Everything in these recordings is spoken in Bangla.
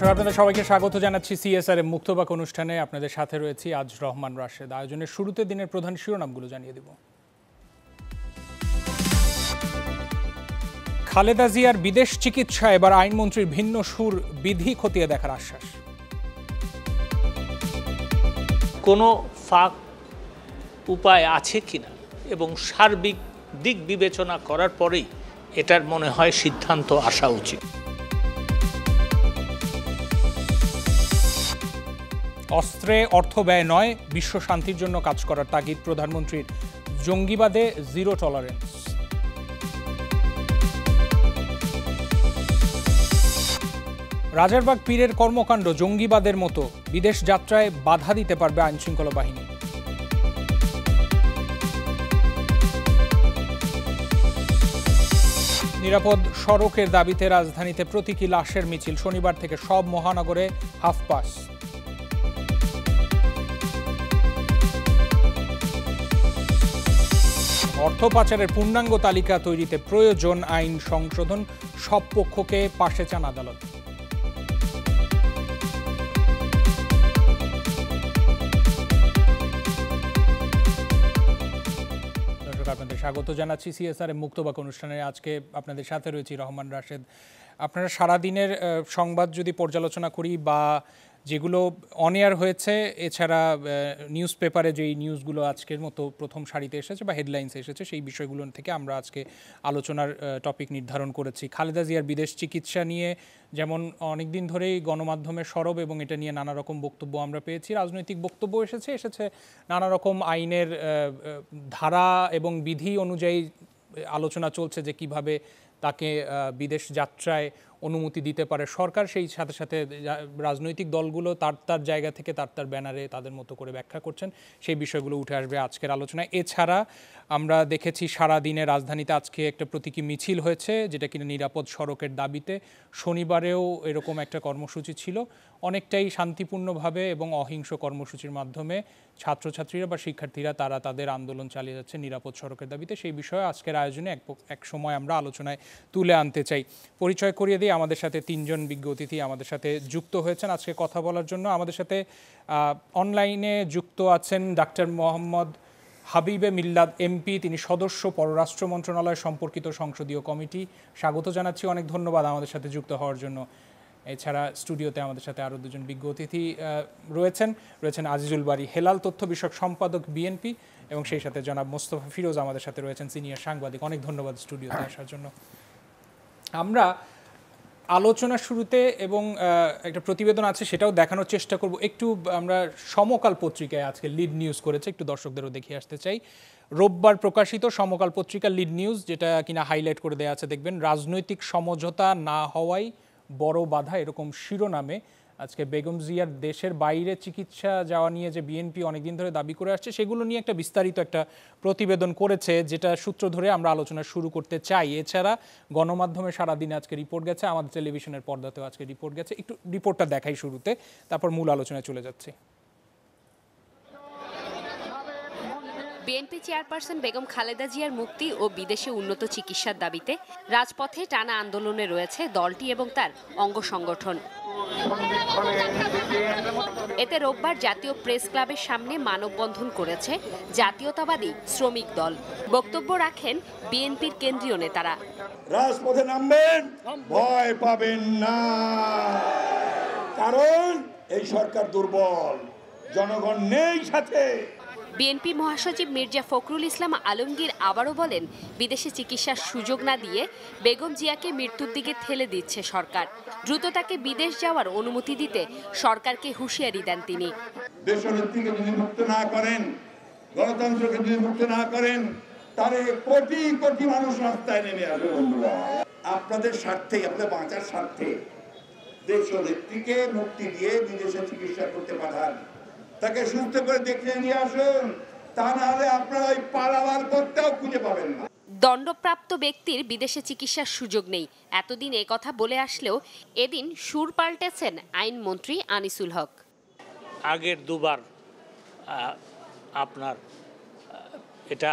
দর্শক আপনাদের সবাইকে স্বাগত জানাচ্ছি সিএসআর এর মুক্তবাক অনুষ্ঠানে। আপনাদের সাথে রয়েছি আজ রহমান রাশেদ। আয়োজনের শুরুতে দিনের প্রধান শিরোনামগুলো জানিয়ে দেব। খালেদা জিয়ার বিদেশ চিকিৎসা, এবার আইনমন্ত্রীর ভিন্ন সুর, বিধি খতিয়ে দেখার আশ্বাস। কোনো ফাঁক উপায় আছে কিনা এবং সার্বিক দিক বিবেচনা করার পরেই এটার মনে হয় সিদ্ধান্ত আসা উচিত। অস্ত্রে অর্থ ব্যয় নয়, বিশ্ব শান্তির জন্য কাজ করার তাগিদ প্রধানমন্ত্রীর। জঙ্গিবাদে জিরো টলারেন্স। রাজারবাগ পীরের কর্মকাণ্ড জঙ্গিবাদের মতো, বিদেশ যাত্রায় বাধা দিতে পারবে আইনশৃঙ্খলা বাহিনী। নিরাপদ সড়কের দাবিতে রাজধানীতে প্রতীকী লাশের মিছিল, শনিবার থেকে সব মহানগরে হাফ পাস। অর্থ পাচারের পূর্ণাঙ্গ তালিকা তৈরিতে প্রয়োজন আইন সংশোধন, সব পক্ষকে পাশে চান আদালত। দর্শক আপনাদের স্বাগত জানাচ্ছি সিএসআর এর মুক্তবাক অনুষ্ঠানে। আজকে আপনাদের সাথে রয়েছি রহমান রাশেদ। আপনারা সারাদিনের সংবাদ যদি পর্যালোচনা করি বা যেগুলো অন এয়ার হয়েছে, এছাড়া নিউজ পেপারে যেই নিউজগুলো আজকের মতো প্রথম সারিতে এসেছে বা হেডলাইন্স এসেছে, সেই বিষয়গুলো থেকে আমরা আজকে আলোচনার টপিক নির্ধারণ করেছি। খালেদা জিয়ার বিদেশ চিকিৎসা নিয়ে যেমন অনেকদিন ধরেই গণমাধ্যমে সরব এবং এটা নিয়ে নানা রকম বক্তব্য আমরা পেয়েছি, রাজনৈতিক বক্তব্য এসেছে নানা রকম আইনের ধারা এবং বিধি অনুযায়ী আলোচনা চলছে যে কিভাবে তাকে বিদেশ যাত্রায় অনুমতি দিতে পারে সরকার। সেই সাথে সাথে রাজনৈতিক দলগুলো তার জায়গা থেকে তার ব্যানারে তাদের মতো করে ব্যাখ্যা করছেন, সেই বিষয়গুলো উঠে আসবে আজকের আলোচনায়। এছাড়া আমরা দেখেছি সারাদিনে রাজধানীতে আজকে একটা প্রতীকী মিছিল হয়েছে, যেটা কিনা নিরাপদ সড়কের দাবিতে। শনিবারেও এরকম একটা কর্মসূচি ছিল, অনেকটাই শান্তিপূর্ণভাবে এবং অহিংস কর্মসূচির মাধ্যমে ছাত্রছাত্রীরা বা শিক্ষার্থীরা তারা তাদের আন্দোলন চালিয়ে যাচ্ছে নিরাপদ সড়কের দাবিতে। সেই বিষয়ে আজকের আয়োজনে এক সময় আমরা আলোচনায় তুলে আনতে চাই। পরিচয় করিয়ে দিই, আমাদের সাথে তিনজন বিজ্ঞ অতিথি আমাদের সাথে যুক্ত হয়েছেন আজকে কথা বলার জন্য। আমাদের সাথে অনলাইনে যুক্ত আছেন ডাক্তার মোহাম্মদ হাবিবে মিল্লাদ এমপি, তিনি সদস্য পররাষ্ট্র মন্ত্রণালয় সম্পর্কিত সংসদীয় কমিটি। স্বাগত জানাচ্ছি, অনেক ধন্যবাদ আমাদের সাথে যুক্ত হওয়ার জন্য। এছাড়া স্টুডিওতে আমাদের সাথে আরও দুজন বিজ্ঞ অতিথি রয়েছেন আজিজুল বারী হেলাল, তথ্য বিষয়ক সম্পাদক বিএনপি, এবং সেই সাথে জনাব মোস্তফা ফিরোজ আমাদের সাথে রয়েছেন, সিনিয়র সাংবাদিক। অনেক ধন্যবাদ স্টুডিওতে আসার জন্য। আমরা আলোচনার শুরুতে এবং একটা প্রতিবেদন আছে সেটাও দেখানোর চেষ্টা করব। একটু আমরা সমকাল পত্রিকায় আজকে লিড নিউজ করেছে, একটু দর্শকদেরও দেখিয়ে আসতে চাই। রোববার প্রকাশিত সমকাল পত্রিকার লিড নিউজ, যেটা কিনা হাইলাইট করে দেওয়া আছে, দেখবেন রাজনৈতিক সমঝোতা না হওয়াই বড় বাধা, এরকম শিরোনামে আজকে বেগম জিয়ার দেশের বাইরে চিকিৎসা যাওয়া নিয়ে যে বিএনপি অনেকদিন ধরে দাবি করে আসছে, সেগুলো নিয়ে একটা বিস্তারিত একটা প্রতিবেদন করেছে, যেটা সূত্র ধরে আমরা আলোচনা শুরু করতে চাই। এছাড়া গণমাধ্যমে সারাদিনে আজকে রিপোর্ট গেছে, আমাদের টেলিভিশনের পর্দাতেও আজকে রিপোর্ট গেছে। একটু রিপোর্টটা দেখাই শুরুতে, তারপর মূল আলোচনায় চলে যাচ্ছে। বিএনপি চেয়ারপারসন বেগম খালেদা জিয়ার মুক্তি ও বিদেশে উন্নত চিকিৎসার দাবিতে রাজপথে টানা আন্দোলনে রয়েছে দলটি এবং তার অঙ্গ সংগঠন। এতে রোববার জাতীয় প্রেস ক্লাবের সামনে মানববন্ধন করেছে জাতীয়তাবাদী শ্রমিক দল। বক্তব্য রাখেন বিএনপির কেন্দ্রীয় নেতারা। রাজপথে নামবেন, ভয় পাবেন না, কারণ এই সরকার দুর্বল, জনগণ নেই সাথে। বিএনপি মহাসচিব মির্জা ফখরুল ইসলাম আলমগীর আবারও বলেন, বিদেশে চিকিৎসার সুযোগ না দিয়ে বেগম জিয়াকে মৃত্যুর দিকে ঠেলে দিচ্ছে সরকার। দ্রুত তাকে বিদেশ যাওয়ার অনুমতি দিতে সরকারকে হুঁশিয়ারি দেন তিনি। দেশনেত্রীকে যদি মুক্ত না করেন, গণতন্ত্রকে যদি মুক্ত না করেন, তাহলে কোটি কোটি মানুষ রাস্তায় নেমে আসবে। বন্ধুরা, আপনাদের স্বার্থেই, আপনাদের বাঁচার স্বার্থে দেশনেত্রীকে মুক্তি দিয়ে বিদেশে চিকিৎসা করতে পাঠান, তাকে সুস্থ করে দেখে নিয়ে আসুন, তা না হলে আপনারা ওই পালাবার পথটাও খুঁজে পাবেন না। দণ্ডপ্রাপ্ত ব্যক্তির বিদেশে চিকিৎসার সুযোগ নেই, এতদিন এ কথা বলে আসলেও এদিন সুর পাল্টেছেন আইনমন্ত্রী আনিসুল হক। আগের দুবার আপনার এটা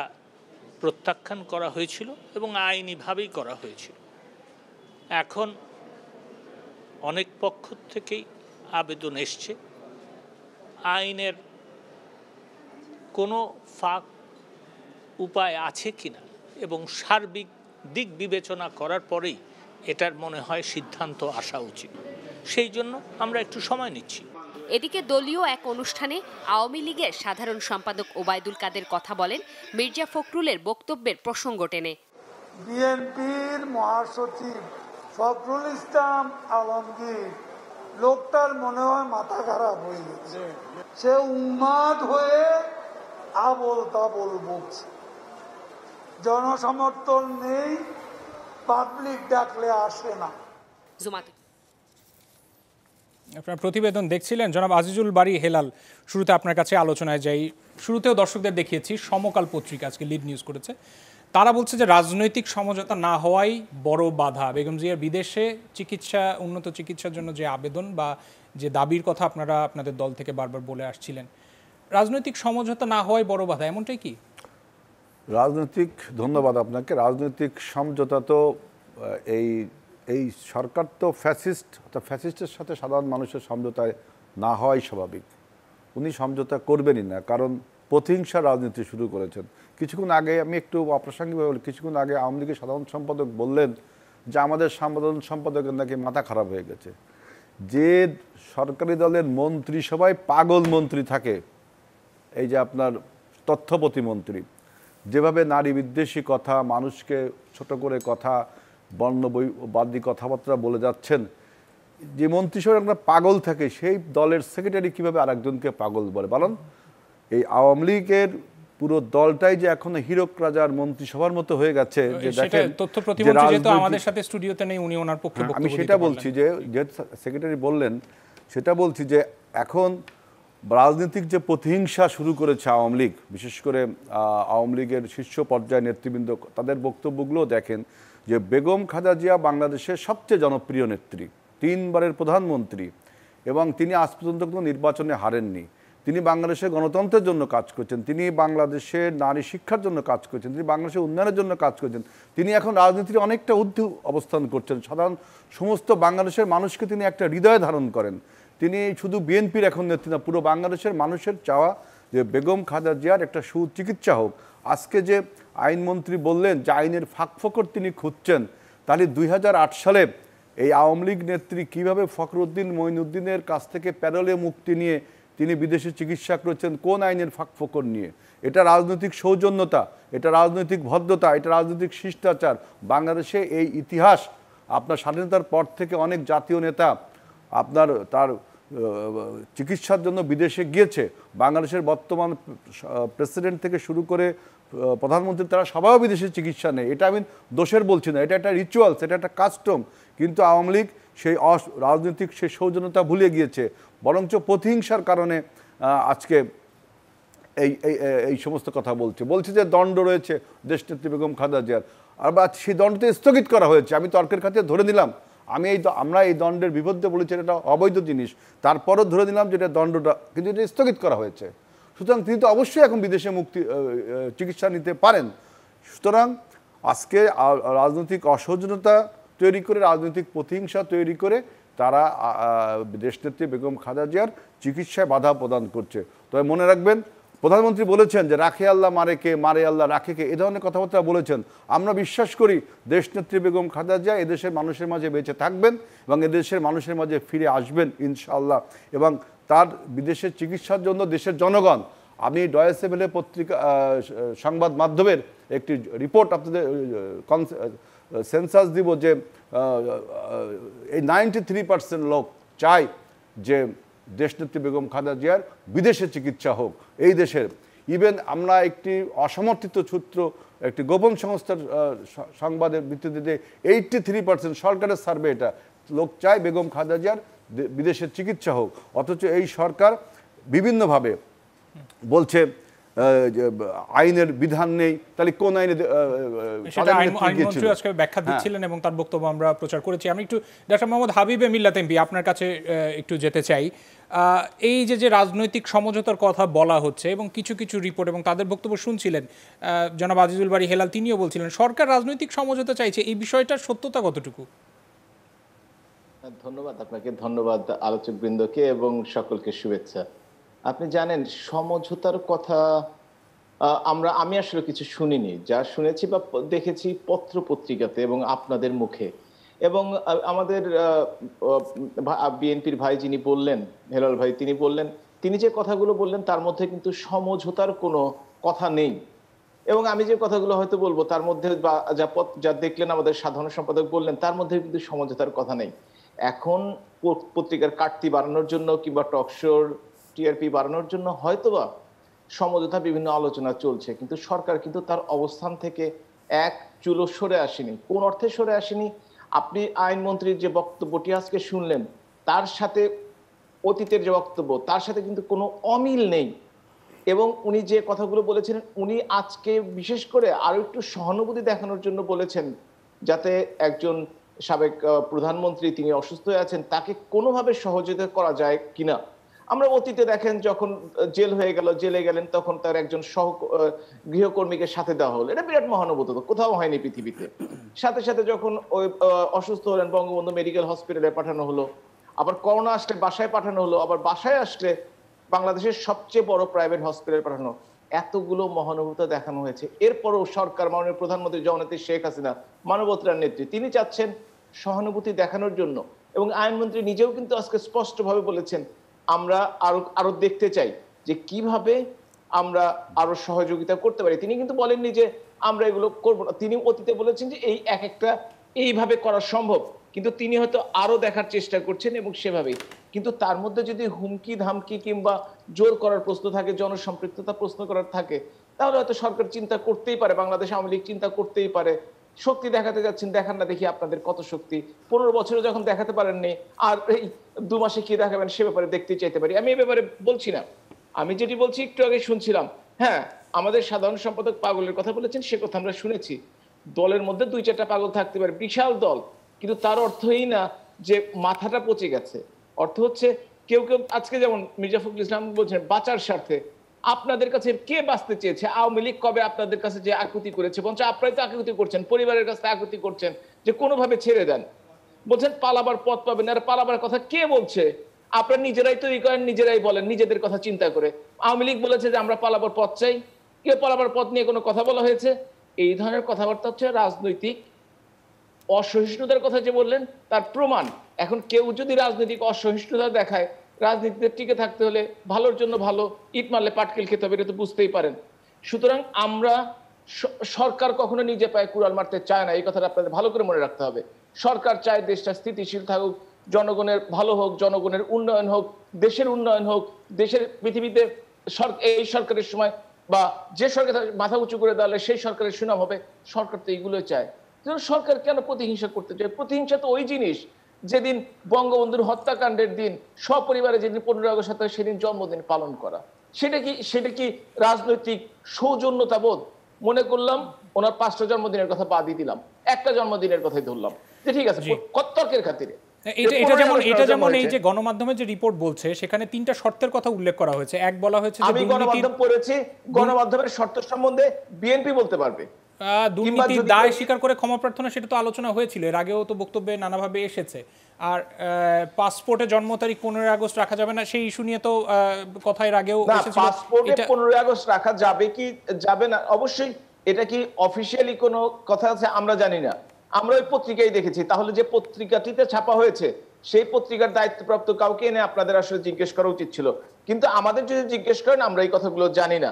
প্রত্যাখ্যান করা হয়েছিল এবং আইনিভাবেই করা হয়েছিল। এখন অনেক পক্ষ থেকেই আবেদন এসছে। আইনের কোনো ফাঁক উপায় আছে কিনা এবং সার্বিক দিক বিবেচনা করার পরেই এটার মনে হয় সিদ্ধান্ত আসা উচিত। সেই জন্য আমরা একটু সময় নিচ্ছি। এদিকে দলীয় এক অনুষ্ঠানে আওয়ামী লীগের সাধারণ সম্পাদক ওবায়দুল কাদের কথা বলেন মির্জা ফখরুলের বক্তব্যের প্রসঙ্গ টেনে। বিএনপির মহাসচিব ফখরুল ইসলাম আলমগীর লোকটার মনে হয় মাথা খারাপ হয়ে গেছে, সে উন্মাদ হয়ে আবল তাবল বলছে। জনসমর্থন নেই, পাবলিক ডাকলে আসে না। আপনার প্রতিবেদন দেখছিলেন জনাব আজিজুল বারী হেলাল। শুরুতে আপনার কাছে আলোচনায় যাই। শুরুতেও দর্শকদের দেখিয়েছি, সমকাল পত্রিকা আজকে লিড নিউজ করেছে। তারা বলছে যে রাজনৈতিক সমঝোতা না হওয়াই বড় বাধা। বেগম জিয়ার বিদেশে চিকিৎসা, উন্নত চিকিৎসার জন্য যে আবেদন বা যে দাবির কথা আপনারা আপনাদের দল থেকে বারবার বলে আসছিলেন, রাজনৈতিক সমঝোতা না হওয়াই বড় বাধা, এমনটাই কি? রাজনৈতিক, ধন্যবাদ আপনাকে। রাজনৈতিক সমঝোতা তো এই সরকার তো ফ্যাসিস্ট, অর্থাৎ ফ্যাসিস্টের সাথে সাধারণ মানুষের সমঝোতায় না হওয়াই স্বাভাবিক। উনি সমঝোতা করবেনই না, কারণ প্রতিহিংসা রাজনীতি শুরু করেছেন। কিছুক্ষণ আগে আমি একটু অপ্রাসঙ্গিকভাবে বলি, কিছুক্ষণ আগে আওয়ামী লীগের সাধারণ সম্পাদক বললেন যে আমাদের সাধারণ সম্পাদকের নাকি মাথা খারাপ হয়ে গেছে। যে সরকারি দলের মন্ত্রী সবাই পাগল মন্ত্রী থাকে, এই যে আপনার তথ্য প্রতিমন্ত্রী, যেভাবে নারী বিদ্বেষী কথা, মানুষকে ছোট করে কথা, বর্ণবাদী কথাবার্তা বলে যাচ্ছেন, যে মন্ত্রী সবাই একটা পাগল থাকে, সেই দলের সেক্রেটারি কিভাবে আরেকজনকে পাগল বলে? বলেন, এই আওয়ামী লীগের পুরো দলটাই যে এখন হীরক রাজার মন্ত্রিসভার মতো হয়ে গেছে। যে দেখেন, তথ্য প্রতিমন্ত্রী যেহেতু আমাদের সাথে স্টুডিওতে নেই, উনি ওনার পক্ষে বক্তব্য আমি সেটা বলছি যে সেক্রেটারি বললেন, সেটা বলছি যে এখন রাজনৈতিক যে প্রতিহিংসা শুরু করেছে আওয়ামী লীগ, বিশেষ করে আওয়ামী লীগের শীর্ষ পর্যায়ের নেতৃবৃন্দ, তাদের বক্তব্যগুলো দেখেন যে বেগম খালেদা জিয়া বাংলাদেশের সবচেয়ে জনপ্রিয় নেত্রী, 3 বারের প্রধানমন্ত্রী, এবং তিনি আজ পর্যন্ত কোনো নির্বাচনে হারেননি। তিনি বাংলাদেশের গণতন্ত্রের জন্য কাজ করছেন, তিনি বাংলাদেশের নারী শিক্ষার জন্য কাজ করছেন, তিনি বাংলাদেশের উন্নয়নের জন্য কাজ করছেন। তিনি এখন রাজনীতির অনেকটা ঊর্ধ্বে অবস্থান করছেন। সাধারণ সমস্ত বাংলাদেশের মানুষকে তিনি একটা হৃদয়ে ধারণ করেন। তিনি শুধু বিএনপির এখন নেত্রী না, পুরো বাংলাদেশের মানুষের চাওয়া যে বেগম খালেদা জিয়ার একটা সুচিকিৎসা হোক। আজকে যে আইনমন্ত্রী বললেন যে আইনের ফাঁকফোকর তিনি খুঁজছেন, তাহলে 2008 সালে এই আওয়ামী লীগ নেত্রী কীভাবে ফখরুদ্দিন মঈনুদ্দিনের কাছ থেকে প্যারোলে মুক্তি নিয়ে তিনি বিদেশে চিকিৎসা করেছেন, কোন আইনের ফাঁকফোকর নিয়ে? এটা রাজনৈতিক সৌজন্যতা, এটা রাজনৈতিক ভদ্রতা, এটা রাজনৈতিক শিষ্টাচার। বাংলাদেশে এই ইতিহাস, আপনার স্বাধীনতার পর থেকে অনেক জাতীয় নেতা আপনার তার চিকিৎসার জন্য বিদেশে গিয়েছে। বাংলাদেশের বর্তমান প্রেসিডেন্ট থেকে শুরু করে প্রধানমন্ত্রী, তারা সবাইও বিদেশে চিকিৎসা নেয়। এটা আমি দোষের বলছি না, এটা একটা রিচুয়ালস, এটা একটা কাস্টম। কিন্তু আওয়ামী লীগ সেই রাজনৈতিক সেই সৌজন্যতা ভুলে গিয়েছে, বরঞ্চ প্রতিহিংসার কারণে আজকে এই সমস্ত কথা বলছে যে দণ্ড রয়েছে দেশনেত্রী বেগম খালেদা জিয়ার, আর বা সেই দণ্ডতে স্থগিত করা হয়েছে। আমি তর্কের খাতিরে ধরে নিলাম, আমরা এই দণ্ডের বিরুদ্ধে বলেছি এটা অবৈধ জিনিস, তারপরও ধরে নিলাম যে এটা দণ্ডটা, কিন্তু এটা স্থগিত করা হয়েছে। সুতরাং তিনি তো অবশ্যই এখন বিদেশে চিকিৎসা নিতে পারেন। সুতরাং আজকে রাজনৈতিক অসহযোগিতা তৈরি করে, রাজনৈতিক প্রতিহিংসা তৈরি করে তারা দেশনেত্রী বেগম খালেদা জিয়ার চিকিৎসায় বাধা প্রদান করছে। তবে মনে রাখবেন, প্রধানমন্ত্রী বলেছেন যে রাখে আল্লাহ মারে কে, মারে আল্লাহ রাখে কে, এ ধরনের কথাবার্তা বলেছেন। আমরা বিশ্বাস করি দেশনেত্রী বেগম খালেদা জিয়া এদেশের মানুষের মাঝে বেঁচে থাকবেন এবং এদেশের মানুষের মাঝে ফিরে আসবেন ইনশাআল্লাহ। এবং তার বিদেশের চিকিৎসার জন্য দেশের জনগণ, আমি ডয়েচে ভেলে পত্রিকা সংবাদ মাধ্যমের একটি রিপোর্ট আপনাদের সেন্সাস দিব যে এই 93% লোক চায় যে দেশনেত্রী বেগম খালেদা জিয়ার বিদেশে চিকিৎসা হোক এই দেশের। ইভেন আমরা একটি অসমর্থিত সূত্র, একটি গোপন সংস্থার সংবাদের ভিত্তিতে 83% সরকারের সার্ভে, এটা লোক চায় বেগম খালেদা জিয়ার বিদেশের চিকিৎসা হোক। অথচ এই সরকার বিভিন্নভাবে বলছে আইনের বিধান নেই, তাহলে কোন আইনে? আইনমন্ত্রী আজকে ব্যাখ্যা দিচ্ছিলেন এবং তার বক্তব্য আমরা প্রচার করেছি। আমি একটু ডক্টর মোহাম্মদ হাবিব মিল্লাত এমপি আপনার কাছে একটু যেতে চাই। এই যে রাজনৈতিক সমঝোতার কথা বলা হচ্ছে এবং কিছু কিছু রিপোর্ট এবং তাদের বক্তব্য শুনছিলেন, জনাব আজিজুল বারী হেলাল তিনিও বলছিলেন সরকার রাজনৈতিক সমঝোতা চাইছে, এই বিষয়টার সত্যতা কতটুকু? ধন্যবাদ আপনাকে, ধন্যবাদ আলোচকবৃন্দকে এবং সকলকে শুভেচ্ছা। আপনি জানেন সমঝোতার কথা আমি আসলে কিছু শুনিনি, যা শুনেছি বা দেখেছি পত্র পত্রিকাতে এবং আপনাদের মুখে। এবং আমাদের বিএনপির ভাই যিনি বললেন, হেলাল ভাই, তিনি বললেন, তিনি যে কথাগুলো বললেন তার মধ্যে কিন্তু সমঝোতার কোনো কথা নেই। এবং আমি যে কথাগুলো হয়তো বলবো তার মধ্যে বা যা দেখলেন আমাদের সাধারণ সম্পাদক বললেন তার মধ্যে কিন্তু সমঝোতার কথা নেই। এখন পত্রিকার কাটতি বাড়ানোর জন্য কিংবা টকশোর টিআরপি বাড়ানোর জন্য হয়তোবা সমঝোতা বিভিন্ন আলোচনা চলছে, কিন্তু সরকার কিন্তু তার অবস্থান থেকে এক চুলো সরে আসেনি। কোন অর্থে সরে আসেনি? আপনি আইনমন্ত্রীর যে বক্তব্যটি আজকে শুনলেন তার সাথে অতীতের যে বক্তব্য তার সাথে কিন্তু কোনো অমিল নেই। এবং উনি যে কথাগুলো বলেছেন, উনি আজকে বিশেষ করে আরো একটু সহানুভূতি দেখানোর জন্য বলেছেন, যাতে একজন সাবেক প্রধানমন্ত্রী, তিনি অসুস্থ হয়ে আছেন, তাকে কোনোভাবে সহযোগিতা করা যায় কিনা। আমরা অতীতে দেখেন যখন জেল হয়ে গেল, জেলে গেলেন, তখন তার একজন গৃহকর্মীকে সাথে দেওয়া হলো। এটা বিরাট মহানুভূতি, কোথাও হয়নি পৃথিবীতে। সাথে সাথে যখন ওই অসুস্থ হলেন, বঙ্গবন্ধু মেডিকেল হসপিটালে পাঠানো হলো, আবার করোনা আসলে বাসায় পাঠানো হলো, আবার বাসায় আসলে বাংলাদেশের সবচেয়ে বড় প্রাইভেট হসপিটাল পাঠানো। এতগুলো মহানুভূতি দেখানো হয়েছে। এরপরও সরকার, মাননীয় প্রধানমন্ত্রী জননেত্রী শেখ হাসিনা, মানবতার নেত্রী, তিনি চাচ্ছেন সহানুভূতি দেখানোর জন্য। এবং আইনমন্ত্রী নিজেও কিন্তু আজকে স্পষ্টভাবে বলেছেন, আমরা আরো দেখতে চাই যে কিভাবে আমরা আরো সহযোগিতা করতে পারি। তিনি কিন্তু বলেননি যে আমরা এগুলো করবো না। তিনি অতীতে বলেছেন যে এই এক একটা এইভাবে করা সম্ভব, কিন্তু তিনি হয়তো আরো দেখার চেষ্টা করছেন এবং সেভাবেই। কিন্তু তার মধ্যে যদি হুমকি ধামকি কিংবা জোর করার প্রশ্ন থাকে, জনসম্পৃক্ততা প্রশ্ন করার থাকে, তাহলে হয়তো সরকার চিন্তা করতেই পারে, বাংলাদেশ আওয়ামী লীগ চিন্তা করতেই পারে, শক্তি দেখাতে যাচ্ছেন, দেখান না দেখি আপনাদের কত শক্তি। 15 বছরে যখন দেখাতে পারেননি, আর এই 2 মাসে কি দেখাবেন সে ব্যাপারে দেখতে চাইতে পারি। আমি এই ব্যাপারে বলছি না, আমি যেটি বলছি একটু আগে শুনছিলাম। হ্যাঁ, আমাদের সাধারণ সম্পাদক পাগলের কথা বলেছেন, সে কথা আমরা শুনেছি। দলের মধ্যে 2-4টা পাগল থাকতে পারে, বিশাল দল, কিন্তু তার অর্থই না যে মাথাটা পচে গেছে। অর্থ হচ্ছে কেউ কেউ আজকে যেমন মির্জা ফখরুল ইসলাম বলছেন বাঁচার স্বার্থে। আপনাদের কাছে কে বাঁচতে চেয়েছে? আওয়ামী লীগ কবে আপনাদের কাছে যে আকুতি করেছে? বলছে আপনারাই তো আকুতি করছেন, পরিবারের কাছে আকুতি করছেন যে কোনোভাবে ছেড়ে দেন। বলছেন পালাবার পথ পাবেন, আর পালাবার কথা কে বলছে? আপনারা নিজেরাই তৈরি করেন, নিজেরাই বলেন, নিজেদের কথা চিন্তা করে। আওয়ামী লীগ বলেছে যে আমরা পালাবার পথ চাই, কেউ পালাবার পথ নিয়ে কোনো কথা বলা হয়েছে? এই ধরনের কথাবার্তা হচ্ছে রাজনৈতিক অসহিষ্ণুতার কথা যে বললেন তার প্রমাণ। এখন কেউ যদি রাজনৈতিক অসহিষ্ণুতা দেখায়, রাজনীতিতে টিকে থাকতে হলে ভালোর জন্য ভালো, ইট মারলে পাটকেল খেতে হবে, এটা তো বুঝতেই পারেন। সুতরাং আমরা সরকার কখনো নিজে পায়ে কুড়াল মারতে চায় না, এই কথাটা আপনাদের ভালো করে মনে রাখতে হবে। সরকার চায় দেশটা স্থিতিশীল থাকুক, জনগণের ভালো হোক, জনগণের উন্নয়ন হোক, দেশের উন্নয়ন হোক, দেশের পৃথিবীতে এই সরকারের সময় বা যে সরকার মাথা উঁচু করে দাঁড়ালে সেই সরকারের সুনাম হবে। সরকার তো এইগুলো চায়। সরকার কেন প্রতিহিংসা করতে চায়? প্রতিহিংসা তো ওই জিনিস যেদিন বঙ্গবন্ধুর হত্যাকাণ্ডের দিন সপরিবারে যেদিন 15 আগস্ট সেদিন জন্মদিন পালন করা, সেটা কি রাজনৈতিক সৌজন্যতা বোধ? মনে করলাম ওনার 5টা জন্মদিনের কথা বাদই দিলাম, একটা জন্মদিনের কথাই ধরলাম যে ঠিক আছে তর্কের খাতিরে। এটা যেমন এই যে গণমাধ্যমে যে রিপোর্ট বলছে সেখানে 3টা শর্তের কথা উল্লেখ করা হয়েছে। এক বলা হয়েছে যে আমি গণমাধ্যম পড়েছি, গণমাধ্যমের শর্ত সম্বন্ধে বিএনপি বলতে পারবে। দুর্নীতির দায় স্বীকার করে ক্ষমা প্রার্থনা, সেটা তো আলোচনা হয়েছিল, এর আগেও তো বক্তব্যে নানাভাবে এসেছে। আর পাসপোর্টে জন্ম তারিখ 15 আগস্ট রাখা যাবে না, সেই ইস্যু নিয়ে তো কথা এর আগেও এসেছিল। পাসপোর্টে 15 আগস্ট রাখা যাবে কি যাবে না, অবশ্যই এটা কি অফিশিয়ালি কোনো কথা আছে আমরা জানি না, আমরা ওই পত্রিকায় দেখেছি। তাহলে যে পত্রিকাটিতে ছাপা হয়েছে সেই পত্রিকার দায়িত্বপ্রাপ্ত কাউকে এনে আপনাদের আসলে জিজ্ঞেস করা উচিত ছিল, কিন্তু আমাদের যদি জিজ্ঞেস করেন আমরা এই কথাগুলো জানি না।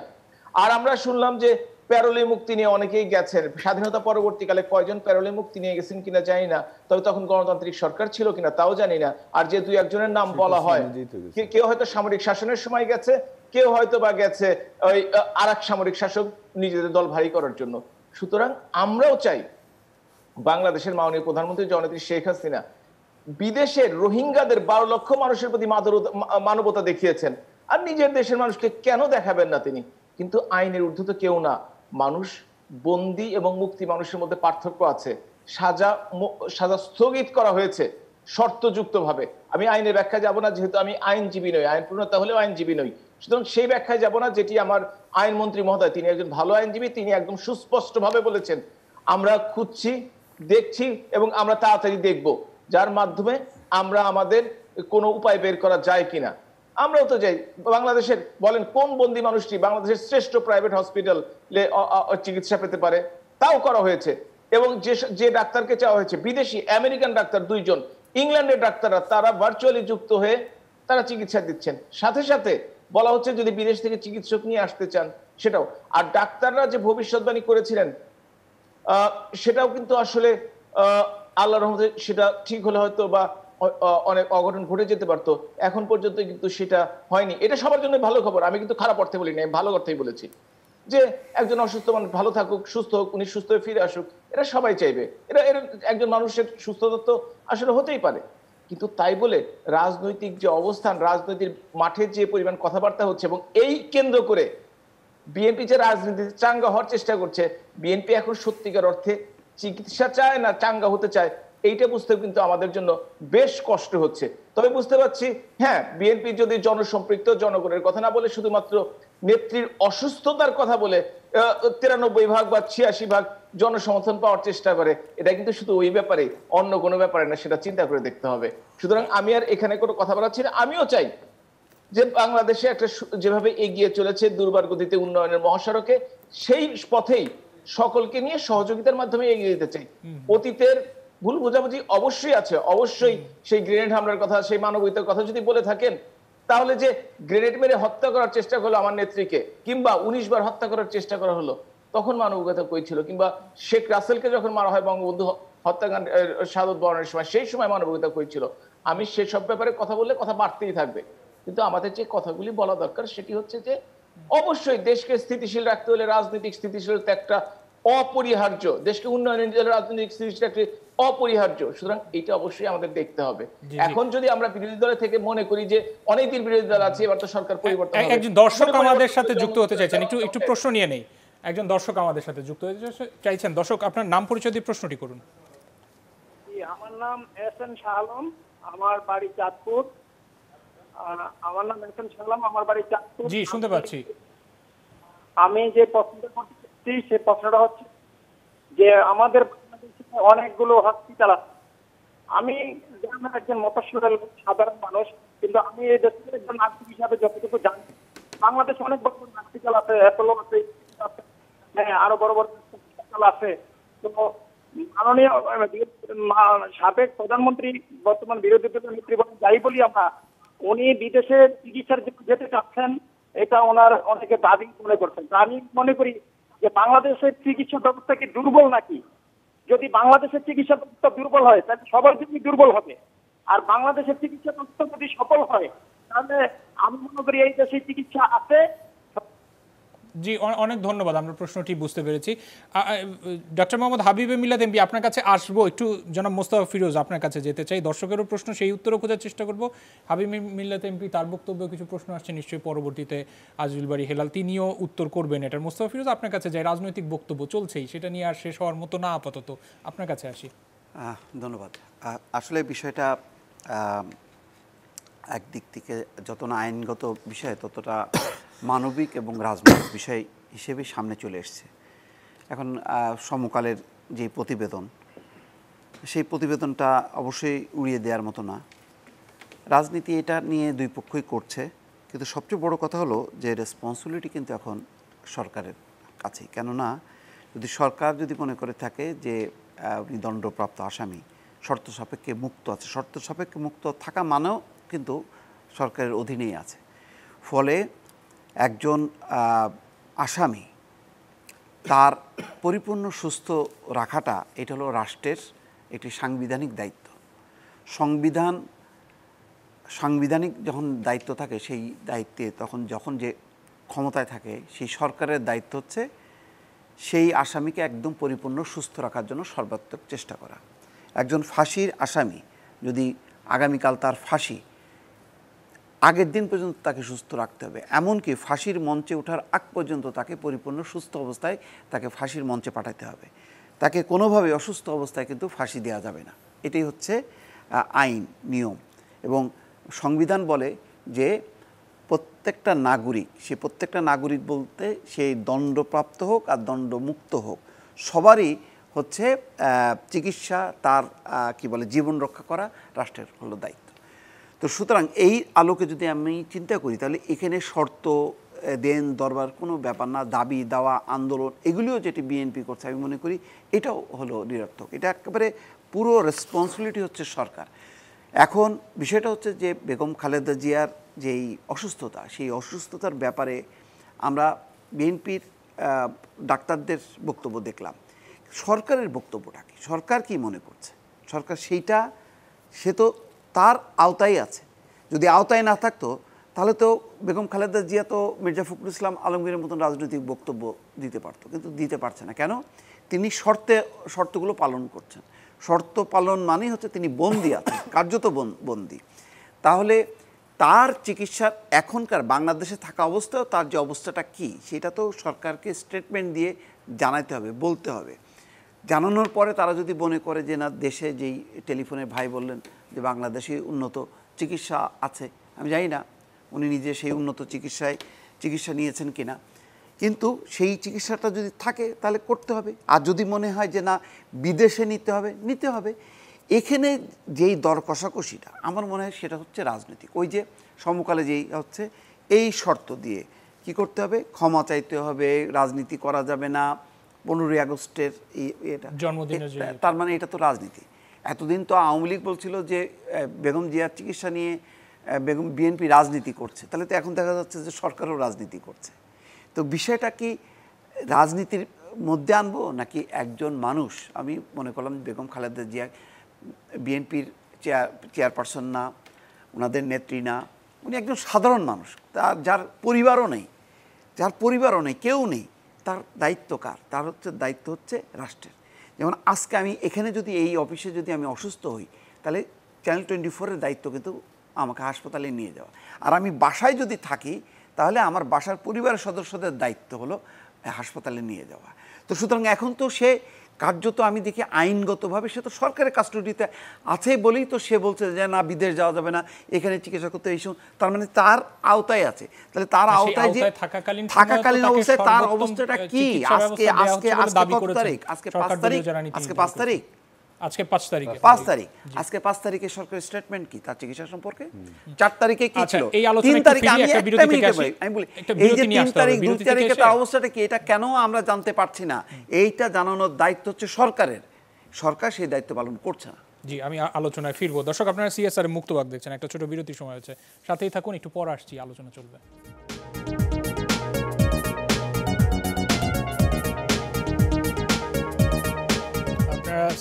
আর আমরা শুনলাম যে প্যারোলে মুক্তি নিয়ে অনেকেই গেছেন, স্বাধীনতা পরবর্তীকালে কয়জন প্যারোলে মুক্তি নিয়ে গেছেন কিনা জানি না, তবে তখন গণতান্ত্রিক সরকার ছিল কিনা তাও জানি না। আর যে 2-1 নাম বলা হয়, কেউ হয়তো সামরিক শাসনের সময় গেছে, কেউ হয়তো বা গেছে ওই আরেক সামরিক শাসক নিজেদের দল ভারী করার জন্য। সুতরাং আমরাও চাই বাংলাদেশের মাননীয় প্রধানমন্ত্রী জননেত্রী শেখ হাসিনা বিদেশের রোহিঙ্গাদের 12 লক্ষ মানুষের প্রতি মানবতা দেখিয়েছেন, আর নিজের দেশের মানুষকে কেন দেখাবেন না তিনি? কিন্তু আইনের ঊর্ধ্বে তো কেউ না। মানুষ বন্দী এবং মুক্তি, মানুষের মধ্যে পার্থক্য আছে। সাজা স্থগিত করা হয়েছে শর্তযুক্ত ভাবে। আমি আইনের ব্যাখ্যায় যাব না, যেহেতু আমি আইনজীবী নই, আইন প্রণেতা হলেও আইনজীবী নই, সুতরাং সেই ব্যাখ্যায় যাব না। যেটি আমার আইনমন্ত্রী মহোদয়, তিনি একজন ভালো আইনজীবী, তিনি একদম সুস্পষ্ট ভাবে বলেছেন আমরা খুঁজছি, দেখছি এবং আমরা তাড়াতাড়ি দেখব, যার মাধ্যমে আমরা আমাদের কোনো উপায় বের করা যায় কিনা। আমরাও তো যাই, বাংলাদেশের বলেন কোন বন্দী মানুষটি বাংলাদেশের শ্রেষ্ঠ প্রাইভেট হসপিটালে চিকিৎসা পেতে পারে, তাও করা হয়েছে। এবং যে ডাক্তারকে চাওয়া হয়েছে, বিদেশি আমেরিকান ডাক্তার 2 জন, ইংল্যান্ডের ডাক্তাররা, তারা ভার্চুয়ালি যুক্ত হয়ে তারা চিকিৎসা দিচ্ছেন। সাথে সাথে বলা হচ্ছে যদি বিদেশ থেকে চিকিৎসক নিয়ে আসতে চান সেটাও। আর ডাক্তাররা যে ভবিষ্যৎবাণী করেছিলেন সেটাও কিন্তু আসলে আল্লাহর রহমতে সেটা ঠিক হলে হয়তো বা অনেক অঘটন ঘটে যেতে পারতো। এখন পর্যন্ত কিন্তু সেটা হয়নি। এটা সবার জন্য ভালো খবর, আমি কিন্তু খারাপ অর্থে বলি না, আমি ভালো অর্থেই বলেছি যে একজন অসুস্থ মানুষ ভালো থাকুক, সুস্থ হোক, উনি সুস্থ হয়ে ফিরে আসুক, এটা সবাই চাইবে। এটা একজন মানুষের সুস্থতা তো আসলে হতেই পারে। কিন্তু তাই বলে রাজনৈতিক যে অবস্থান, রাজনৈতিক মাঠে যে পরিমাণ কথাবার্তা হচ্ছে, এবং এই কেন্দ্র করে বিএনপি যে রাজনীতিতে চাঙ্গা হওয়ার চেষ্টা করছে, বিএনপি এখন সত্যিকার অর্থে চিকিৎসা চায় না চাঙ্গা হতে চায়, এইটা বুঝতে কিন্তু আমাদের জন্য বেশ কষ্ট হচ্ছে। তবে বুঝতে পারছি, হ্যাঁ, বিএনপি যদি জনসম্পৃক্ত, জনগণের কথা না বলে শুধুমাত্র নেত্রীর অসুস্থতার কথা বলে 93% বা 86% জনসমর্থন পাওয়ার চেষ্টা করে, এটা কিন্তু শুধু ওই ব্যাপারে, অন্য কোনো ব্যাপারে না, সেটা চিন্তা করে দেখতে হবে। সুতরাং আমি আর এখানে কোনো কথা বলাচ্ছি না। আমিও চাই যে বাংলাদেশে একটা যেভাবে এগিয়ে চলেছে দুর্বার গতিতে উন্নয়নের মহাসড়কে, সেই পথেই সকলকে নিয়ে সহযোগিতার মাধ্যমে এগিয়ে যেতে চাই। অতীতের ভুল বোঝাবুঝি অবশ্যই আছে, অবশ্যই সেই গ্রেনেড হামলার কথা, সেই মানবিকতার কথা যদি বলে থাকেন, তাহলে যে গ্রেনেড মেরে হত্যা করার চেষ্টা করলো আমার নেত্রীকে, কিংবা 19 বার হত্যা করার চেষ্টা করা হলো, তখন মানবিকতা কই ছিল? কিংবা শেখ রাসেলকে যখন মারা হয় বঙ্গবন্ধু হত্যাকাণ্ড শাহাদত বরণের সময়, সেই সময় মানবিকতা কই ছিল? আমি সেসব ব্যাপারে কথা বললে কথা বাড়তেই থাকবে, কিন্তু আমাদের যে কথাগুলি বলা দরকার সেটি হচ্ছে যে অবশ্যই দেশকে স্থিতিশীল রাখতে হলে রাজনৈতিক স্থিতিশীলতা একটা অপরিহার্য, দেশকে উন্নয়নের জন্য রাজনৈতিক স্থিতিশীলতা একটা অপরিহার্য। সুতরাং এটা অবশ্যই আমাদের দেখতে হবে। এখন যদি আমরা বিরোধী দলে থেকে মনে করি যে অনেকদিন বিরোধী দল আছে, এবার তো সরকার পরিবর্তন হবে, একজন দর্শক আমাদের সাথে যুক্ত হতে চাইছেন, একটু প্রশ্ন নিয়ে নেই। একজন দর্শক আমাদের সাথে যুক্ত হতে চাইছেন। দর্শক, আপনার নাম পরিচয় দিয়ে প্রশ্নটি করুন। আমার নাম এহসান শাহ আলম, আমার বাড়ি চাঁদপুর। আমার নাম এহসান শাহ আলম, আমার বাড়ি চাঁদপুর। জি, শুনতে পাচ্ছি। আমি যে প্রশ্নটা করতে চাচ্ছি সেই প্রশ্নটা হচ্ছে যে আমাদের অনেকগুলো হসপিটাল আছে। আমি গ্রামের একজন মফস্বলের সাধারণ মানুষ, কিন্তু আমি এই দেশের একজন নাগরিক হিসাবে যতটুকু জানি, বাংলাদেশে অনেক বড় বড় হসপিটাল আছে, অ্যাপোলো আছে, হ্যাঁ, আরো বড় বড় হসপিটাল আছে। তো মাননীয় সাবেক প্রধানমন্ত্রী, বর্তমান বিরোধী দলের নেত্রী যাই বলি আমরা, উনি বিদেশে চিকিৎসার জন্য যেতে চাচ্ছেন, এটা ওনার অনেকে দাবি মনে করছেন। আমি মনে করি যে বাংলাদেশের চিকিৎসা ব্যবস্থা কি দুর্বল নাকি? যদি বাংলাদেশের চিকিৎসা ব্যবস্থা দুর্বল হয় তাহলে সবার জন্য দুর্বল হবে। আর বাংলাদেশের চিকিৎসা ব্যবস্থা যদি সফল হয় তাহলে আমি মনে করি এই দেশে চিকিৎসা আছে। জি, অনেক ধন্যবাদ, আমরা প্রশ্নটি বুঝতে পেরেছি। ডক্টর মোহাম্মদ হাবিবে মিল্লাত এমপি, আপনার কাছে আসবো। একটু জনাব মোস্তফা ফিরোজ আপনার কাছে যেতে চাই। দর্শকেরও প্রশ্ন, সেই উত্তরও খোঁজার চেষ্টা করব। হাবিব মিল্লাত এমপি, তার বক্তব্যে কিছু প্রশ্ন আসছে, নিশ্চয়ই পরবর্তীতে আজিজুল বারী হেলাল তিনিও উত্তর করবেন এটার। মোস্তফা ফিরোজ, আপনার কাছে যাই। রাজনৈতিক বক্তব্য চলছেই, সেটা নিয়ে আর শেষ হওয়ার মতো না আপাতত, আপনার কাছে আসি। ধন্যবাদ। আসলে বিষয়টা একদিক থেকে যত না আইনগত বিষয়, ততটা মানবিক এবং রাজনৈতিক বিষয় হিসেবে সামনে চলে এসছে। এখন সমকালের যে প্রতিবেদন, সেই প্রতিবেদনটা অবশ্যই উড়িয়ে দেওয়ার মতো না। রাজনীতি এটা নিয়ে দুই পক্ষই করছে, কিন্তু সবচেয়ে বড় কথা হলো যে রেসপন্সিবিলিটি কিন্তু এখন সরকারের কাছেই। কেননা যদি সরকার যদি মনে করে থাকে যে উনি দণ্ডপ্রাপ্ত আসামি, শর্ত সাপেক্ষে মুক্ত আছে, শর্ত সাপেক্ষে মুক্ত থাকা মানেও কিন্তু সরকারের অধীনেই আছে। ফলে একজন আসামি তার পরিপূর্ণ সুস্থ রাখাটা এটা হলো রাষ্ট্রের একটি সাংবিধানিক দায়িত্ব। সাংবিধানিক যখন দায়িত্ব থাকে, সেই দায়িত্বে যখন যে ক্ষমতায় থাকে, সেই সরকারের দায়িত্ব হচ্ছে সেই আসামিকে একদম পরিপূর্ণ সুস্থ রাখার জন্য সর্বাত্মক চেষ্টা করা। একজন ফাঁসির আসামি যদি আগামীকাল তার ফাঁসি, আগের দিন পর্যন্ত তাকে সুস্থ রাখতে হবে, এমনকি ফাঁসির মঞ্চে ওঠার আগ পর্যন্ত তাকে পরিপূর্ণ সুস্থ অবস্থায় তাকে ফাঁসির মঞ্চে পাঠাতে হবে। তাকে কোনোভাবে অসুস্থ অবস্থায় কিন্তু ফাঁসি দেওয়া যাবে না। এটাই হচ্ছে আইন, নিয়ম। এবং সংবিধান বলে যে প্রত্যেকটা নাগরিক, সে প্রত্যেকটা নাগরিক বলতে সেই দণ্ডপ্রাপ্ত হোক আর দণ্ডমুক্ত হোক, সবারই হচ্ছে চিকিৎসা, তার কি বলে জীবন রক্ষা করা রাষ্ট্রের হলো দায়িত্ব। তো সুতরাং এই আলোকে যদি আমি চিন্তা করি তাহলে এখানে শর্ত দেন দরবার কোনো ব্যাপার না, দাবি দেওয়া আন্দোলন এগুলিও যেটি বিএনপি করছে আমি মনে করি এটাও হলো নিরর্থক। এটা একেবারে পুরো রেসপন্সিবিলিটি হচ্ছে সরকার। এখন বিষয়টা হচ্ছে যে বেগম খালেদা জিয়ার যেই অসুস্থতা, সেই অসুস্থতার ব্যাপারে আমরা বিএনপির ডাক্তারদের বক্তব্য দেখলাম। সরকারের বক্তব্যটা কি, সরকার কি মনে করছে? সরকার সে তো তার আওতায় আছে। যদি আওতায় না থাকতো তাহলে তো বেগম খালেদা জিয়া তো মির্জা ফখরুল ইসলাম আলমগীরের মতন রাজনৈতিক বক্তব্য দিতে পারতো, কিন্তু দিতে পারছে না। কেন? তিনি শর্তগুলো পালন করছেন। শর্ত পালন মানেই হচ্ছে তিনি বন্দী আছেন, কার্যত বন্দী। তাহলে তার চিকিৎসার এখনকার বাংলাদেশে থাকা অবস্থাও তার যে অবস্থাটা কি সেটা তো সরকারকে স্টেটমেন্ট দিয়ে জানাতে হবে, বলতে হবে। জানানোর পরে তারা যদি মনে করে যে না দেশে যেই টেলিফোনে ভাই বললেন যে বাংলাদেশে উন্নত চিকিৎসা আছে, আমি জানি না উনি নিজে সেই উন্নত চিকিৎসা নিয়েছেন কিনা, কিন্তু সেই চিকিৎসাটা যদি থাকে তাহলে করতে হবে। আর যদি মনে হয় যে না বিদেশে নিতে হবে। এখানে যেই দর কষাকষিটা আমার মনে হয় সেটা হচ্ছে রাজনৈতিক। ওই যে সমকালে যেই হচ্ছে এই শর্ত দিয়ে কি করতে হবে, ক্ষমা চাইতে হবে, রাজনীতি করা যাবে না, 15ই আগস্টের এটা জন্মদিনের, তার মানে এটা তো রাজনীতি। এতদিন তো আওয়ামী লীগ বলছিল যে বেগম জিয়ার চিকিৎসা নিয়ে বিএনপি রাজনীতি করছে, তাহলে তো এখন দেখা যাচ্ছে যে সরকারও রাজনীতি করছে। তো বিষয়টা কি রাজনীতির মধ্যে আনবো নাকি একজন মানুষ? আমি মনে করলাম বেগম খালেদা জিয়া বিএনপির চেয়ারপারসন না, ওনাদের নেত্রী না, উনি একজন সাধারণ মানুষ, যার পরিবারও নেই, কেউ নেই। তার দায়িত্ব কার? তার দায়িত্ব হচ্ছে রাষ্ট্রের। যেমন আজকে আমি এখানে যদি এই অফিসে যদি আমি অসুস্থ হই তাহলে চ্যানেল 24-এর দায়িত্ব কিন্তু আমাকে হাসপাতালে নিয়ে যাওয়া। আর আমি বাসায় যদি থাকি তাহলে আমার বাসার পরিবারের সদস্যদের দায়িত্ব হলো হাসপাতালে নিয়ে যাওয়া। তো সুতরাং এখন তো সে কার্যত আমি দেখি আইনগতভাবে সে তো সরকারের কাস্টডিতে আছে বলেই তো সে বলছে যে না বিদেশ যাওয়া যাবে না, এখানে চিকিৎসা করতে এইসব, তার মানে তার আওতায় আছে। তাহলে তার আওতায় যে থাকাকালীন অবস্থায় তার অবস্থাটা কি? আজকে কত তারিখ? আজকে 5 তারিখ। আজকে 5 তারিখে সরকারের স্টেটমেন্ট কি তার চিকিৎসা সম্পর্কে? 4 তারিখে কি ছিল? 3 তারিখে আমি বলি এই যে 3 তারিখ 2 তারিখে তার অবস্থাটা কি এটা কেন আমরা জানতে পারছি না? এইটা জানানোর দায়িত্ব হচ্ছে সরকারের। সরকার সেই দায়িত্ব পালন করছে না। জি, আমি আলোচনায় ফিরবো। দর্শক, আপনারা সিএসআর মুক্তবাক দেখছেন, একটা ছোট বিরতির সময় হচ্ছে, সাথেই থাকুন, একটু পর আসছি, আলোচনা চলবে।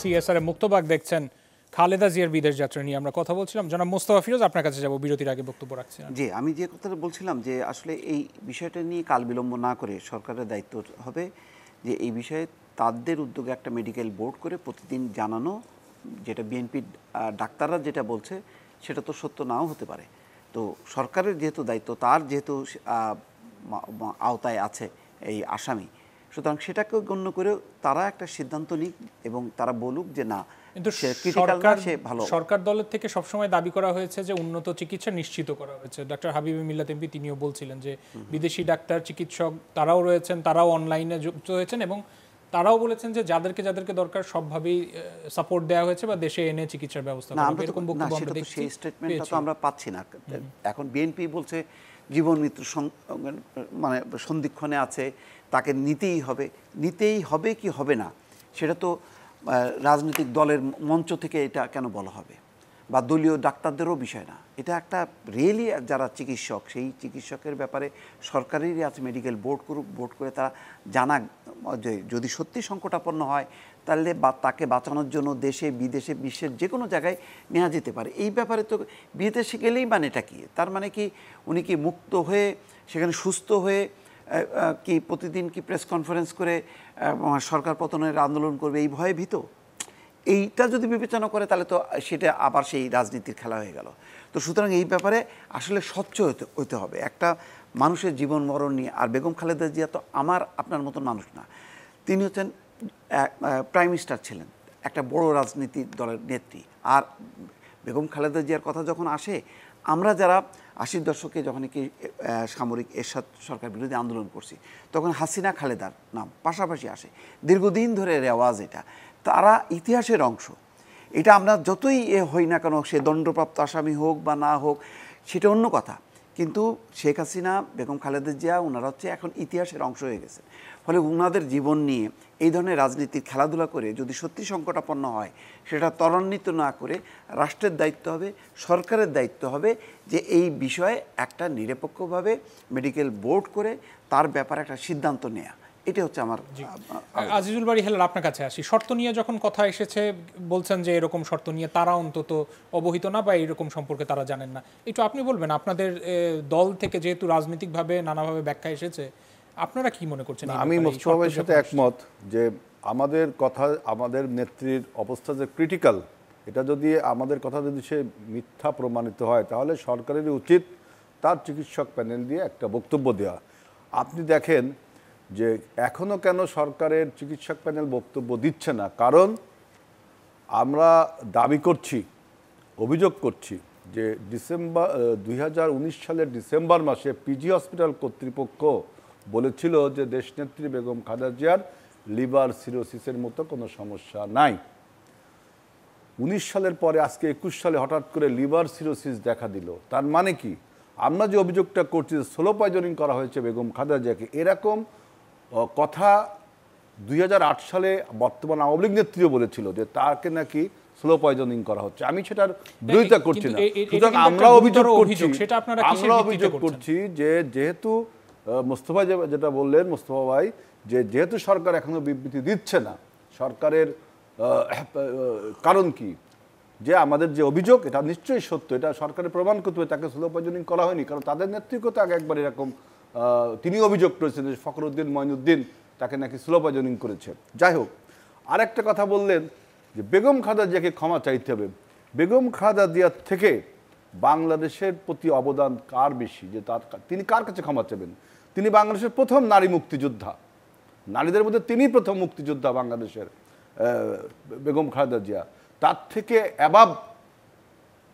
সিএসআর মুক্তবাক দেখছেন। খালেদা জিয়ার বিদেশ যাত্রা নিয়ে আমরা কথা বলছিলাম। জনাব মোস্তফা ফিরোজ, আপনার কাছে যাব, বিরতির আগে বক্তব্য রাখছি। জি, আমি যে কথাটা বলছিলাম যে আসলে এই বিষয়টা নিয়ে কাল বিলম্ব না করে সরকারের দায়িত্ব হবে যে এই বিষয়ে তাদের উদ্যোগে একটা মেডিকেল বোর্ড করে প্রতিদিন জানানো। যেটা বিএনপির ডাক্তাররা যেটা বলছে সেটা তো সত্য নাও হতে পারে। তো সরকারের যেহেতু দায়িত্ব, তার যেহেতু আওতায় আছে এই আসামি, সুতরাং সেটাকে গণ্য করে তারা একটা সিদ্ধান্ত নিক এবং তারা বলুক যে না, কিন্তু সরকার দলের থেকে সবসময় দাবি করা হয়েছে যে উন্নত চিকিৎসা নিশ্চিত করা হয়েছে। ডক্টর হাবিব মিল্লাত এমপি তিনিও বলছিলেন যে বিদেশি ডাক্তার চিকিৎসক তারাও রয়েছেন, তারাও অনলাইনে যুক্ত হয়েছেন এবং তারাও বলেছেন যে যাদেরকে দরকার সবভাবেই সাপোর্ট দেওয়া হয়েছে বা দেশে এনে চিকিৎসার ব্যবস্থা করা হবে। এরকম বক্তব্য আমরা দেখছি, সেই স্টেটমেন্টটা তো আমরা পাচ্ছি না। এখন বিএনপি বলছে জীবন মৃত্যু মানে সন্ধিক্ষণে আছে, তাকে নিতেই হবে কি হবে না সেটা তো রাজনৈতিক দলের মঞ্চ থেকে এটা কেন বলা হবে, বা দলীয় ডাক্তারদেরও বিষয় না। এটা একটা রিয়েলি যারা চিকিৎসক, সেই চিকিৎসকের ব্যাপারে সরকারেরই আছে মেডিকেল বোর্ড করুক, বোর্ড করে তারা জানাক যে যদি সত্যি সংকটাপন্ন হয় তাহলে তাকে বাঁচানোর জন্য দেশে বিদেশে বিশ্বের যে কোনো জায়গায় নেওয়া যেতে পারে। এই ব্যাপারে তো বিদেশে গেলেই মানেটা কি? তার মানে কি উনি কি মুক্ত হয়ে সেখানে সুস্থ হয়ে কি প্রতিদিন কি প্রেস কনফারেন্স করে সরকার পতনের আন্দোলন করবে এই ভয়ে ভীত? এইটা যদি বিবেচনা করে তাহলে তো সেটা আবার সেই রাজনীতির খেলা হয়ে গেল। তো সুতরাং এই ব্যাপারে আসলে স্বচ্ছ হতে হবে একটা মানুষের জীবন মরণ নিয়ে। আর বেগম খালেদা জিয়া তো আমার আপনার মতন মানুষ না, তিনি হচ্ছেন প্রাইম মিনিস্টার ছিলেন, একটা বড় রাজনীতি দলের নেত্রী। আর বেগম খালেদা জিয়ার কথা যখন আসে, আমরা যারা 80 দশকে যখন কি সামরিক এরশাদ সরকার বিরোধী আন্দোলন করছি, তখন হাসিনা খালেদার নাম পাশাপাশি আসে। দীর্ঘদিন ধরে রেওয়াজ এটা, তারা ইতিহাসের অংশ। এটা আমরা যতই হই না কেন, সে দণ্ডপ্রাপ্ত আসামি হোক বা না হোক সেটা অন্য কথা, কিন্তু শেখ হাসিনা, বেগম খালেদা জিয়া ওনারা হচ্ছে এখন ইতিহাসের অংশ হয়ে গেছে। ফলে ওনাদের জীবন নিয়ে এই ধরনের রাজনীতির খেলাধুলা করে যদি সত্যি সংকটাপন্ন হয়, সেটা ত্বরান্বিত না করে রাষ্ট্রের দায়িত্ব হবে, সরকারের দায়িত্ব হবে যে এই বিষয়ে একটা নিরপেক্ষভাবে মেডিকেল বোর্ড করে তার ব্যাপারে একটা সিদ্ধান্ত নেওয়া। এটা হচ্ছে আমার। আজিজুল বারী হেলাল, আপনার কাছে আসি। শর্ত নিয়ে যখন কথা এসেছে, বলছেন যে এরকম শর্ত নিয়ে তারা অন্তত অবহিত না বা এরকম সম্পর্কে তারা জানেন না। একটু আপনি বলবেন, আপনাদের দল থেকে যেহেতু রাজনৈতিকভাবে নানাভাবে ব্যাখ্যা এসেছে, আপনারা কি মনে করছেন? আমি মোস্তফা ভাইয়ের সাথে একমত যে আমাদের কথা, আমাদের নেত্রীর অবস্থা যে ক্রিটিক্যাল, এটা যদি আমাদের কথা যদি সে মিথ্যা প্রমাণিত হয়, তাহলে সরকারের উচিত তার চিকিৎসক প্যানেল দিয়ে একটা বক্তব্য দেওয়া। আপনি দেখেন যে এখনও কেন সরকারের চিকিৎসক প্যানেল বক্তব্য দিচ্ছে না, কারণ আমরা দাবি করছি, অভিযোগ করছি যে 2019 সালের ডিসেম্বর মাসে পিজি হসপিটাল কর্তৃপক্ষ বলেছিল যে দেশনেত্রী বেগম খালেদা জিয়ার লিভার সিরোসিসের মতো কোনো সমস্যা নাই। 19 সালের পরে আজকে 21 সালে হঠাৎ করে লিভার সিরোসিস দেখা দিল। তার মানে কি? আমরা যে অভিযোগটা করছি যে স্লো পয়জনিং করা হয়েছে বেগম খালেদা জিয়াকে, এরকম কথা 2008 সালে বর্তমান আওয়ামী লীগ নেত্রীও বলেছিল যে তাকে নাকি স্লো পয়জনিং করা হচ্ছে। আমি সেটার বিরোধিতা করছি না, সুতরাং আমরা অভিযোগ করছি যে যেহেতু মোস্তফা যেটা বললেন, মোস্তফা ভাই, যে যেহেতু সরকার এখনো বিবৃতি দিচ্ছে না, সরকারের কারণ কি? যে আমাদের যে অভিযোগ এটা নিশ্চয়ই সত্য, এটা সরকারের প্রমাণ করতে হবে তাকে স্লো পয়জনিং করা হয়নি, কারণ তাদের নেতৃত্ব আগে একবার এরকম তিনি অভিযোগ করেছেন যে ফখরুদ্দিন মঈনুদ্দিন তাকে নাকি স্লো পয়জনিং করেছে। যাই হোক, আরেকটা কথা বললেন যে বেগম খালেদা জিয়াকে ক্ষমা চাইতে হবে। বেগম খালেদা জিয়ার থেকে বাংলাদেশের প্রতি অবদান কার বেশি, যে তিনি কার কাছে ক্ষমা চাইবেন? তিনি বাংলাদেশের প্রথম নারী মুক্তিযোদ্ধা, নারীদের মধ্যে তিনি প্রথম মুক্তিযোদ্ধা বাংলাদেশের, বেগম খালেদা জিয়া। তার থেকে অ্যাবাব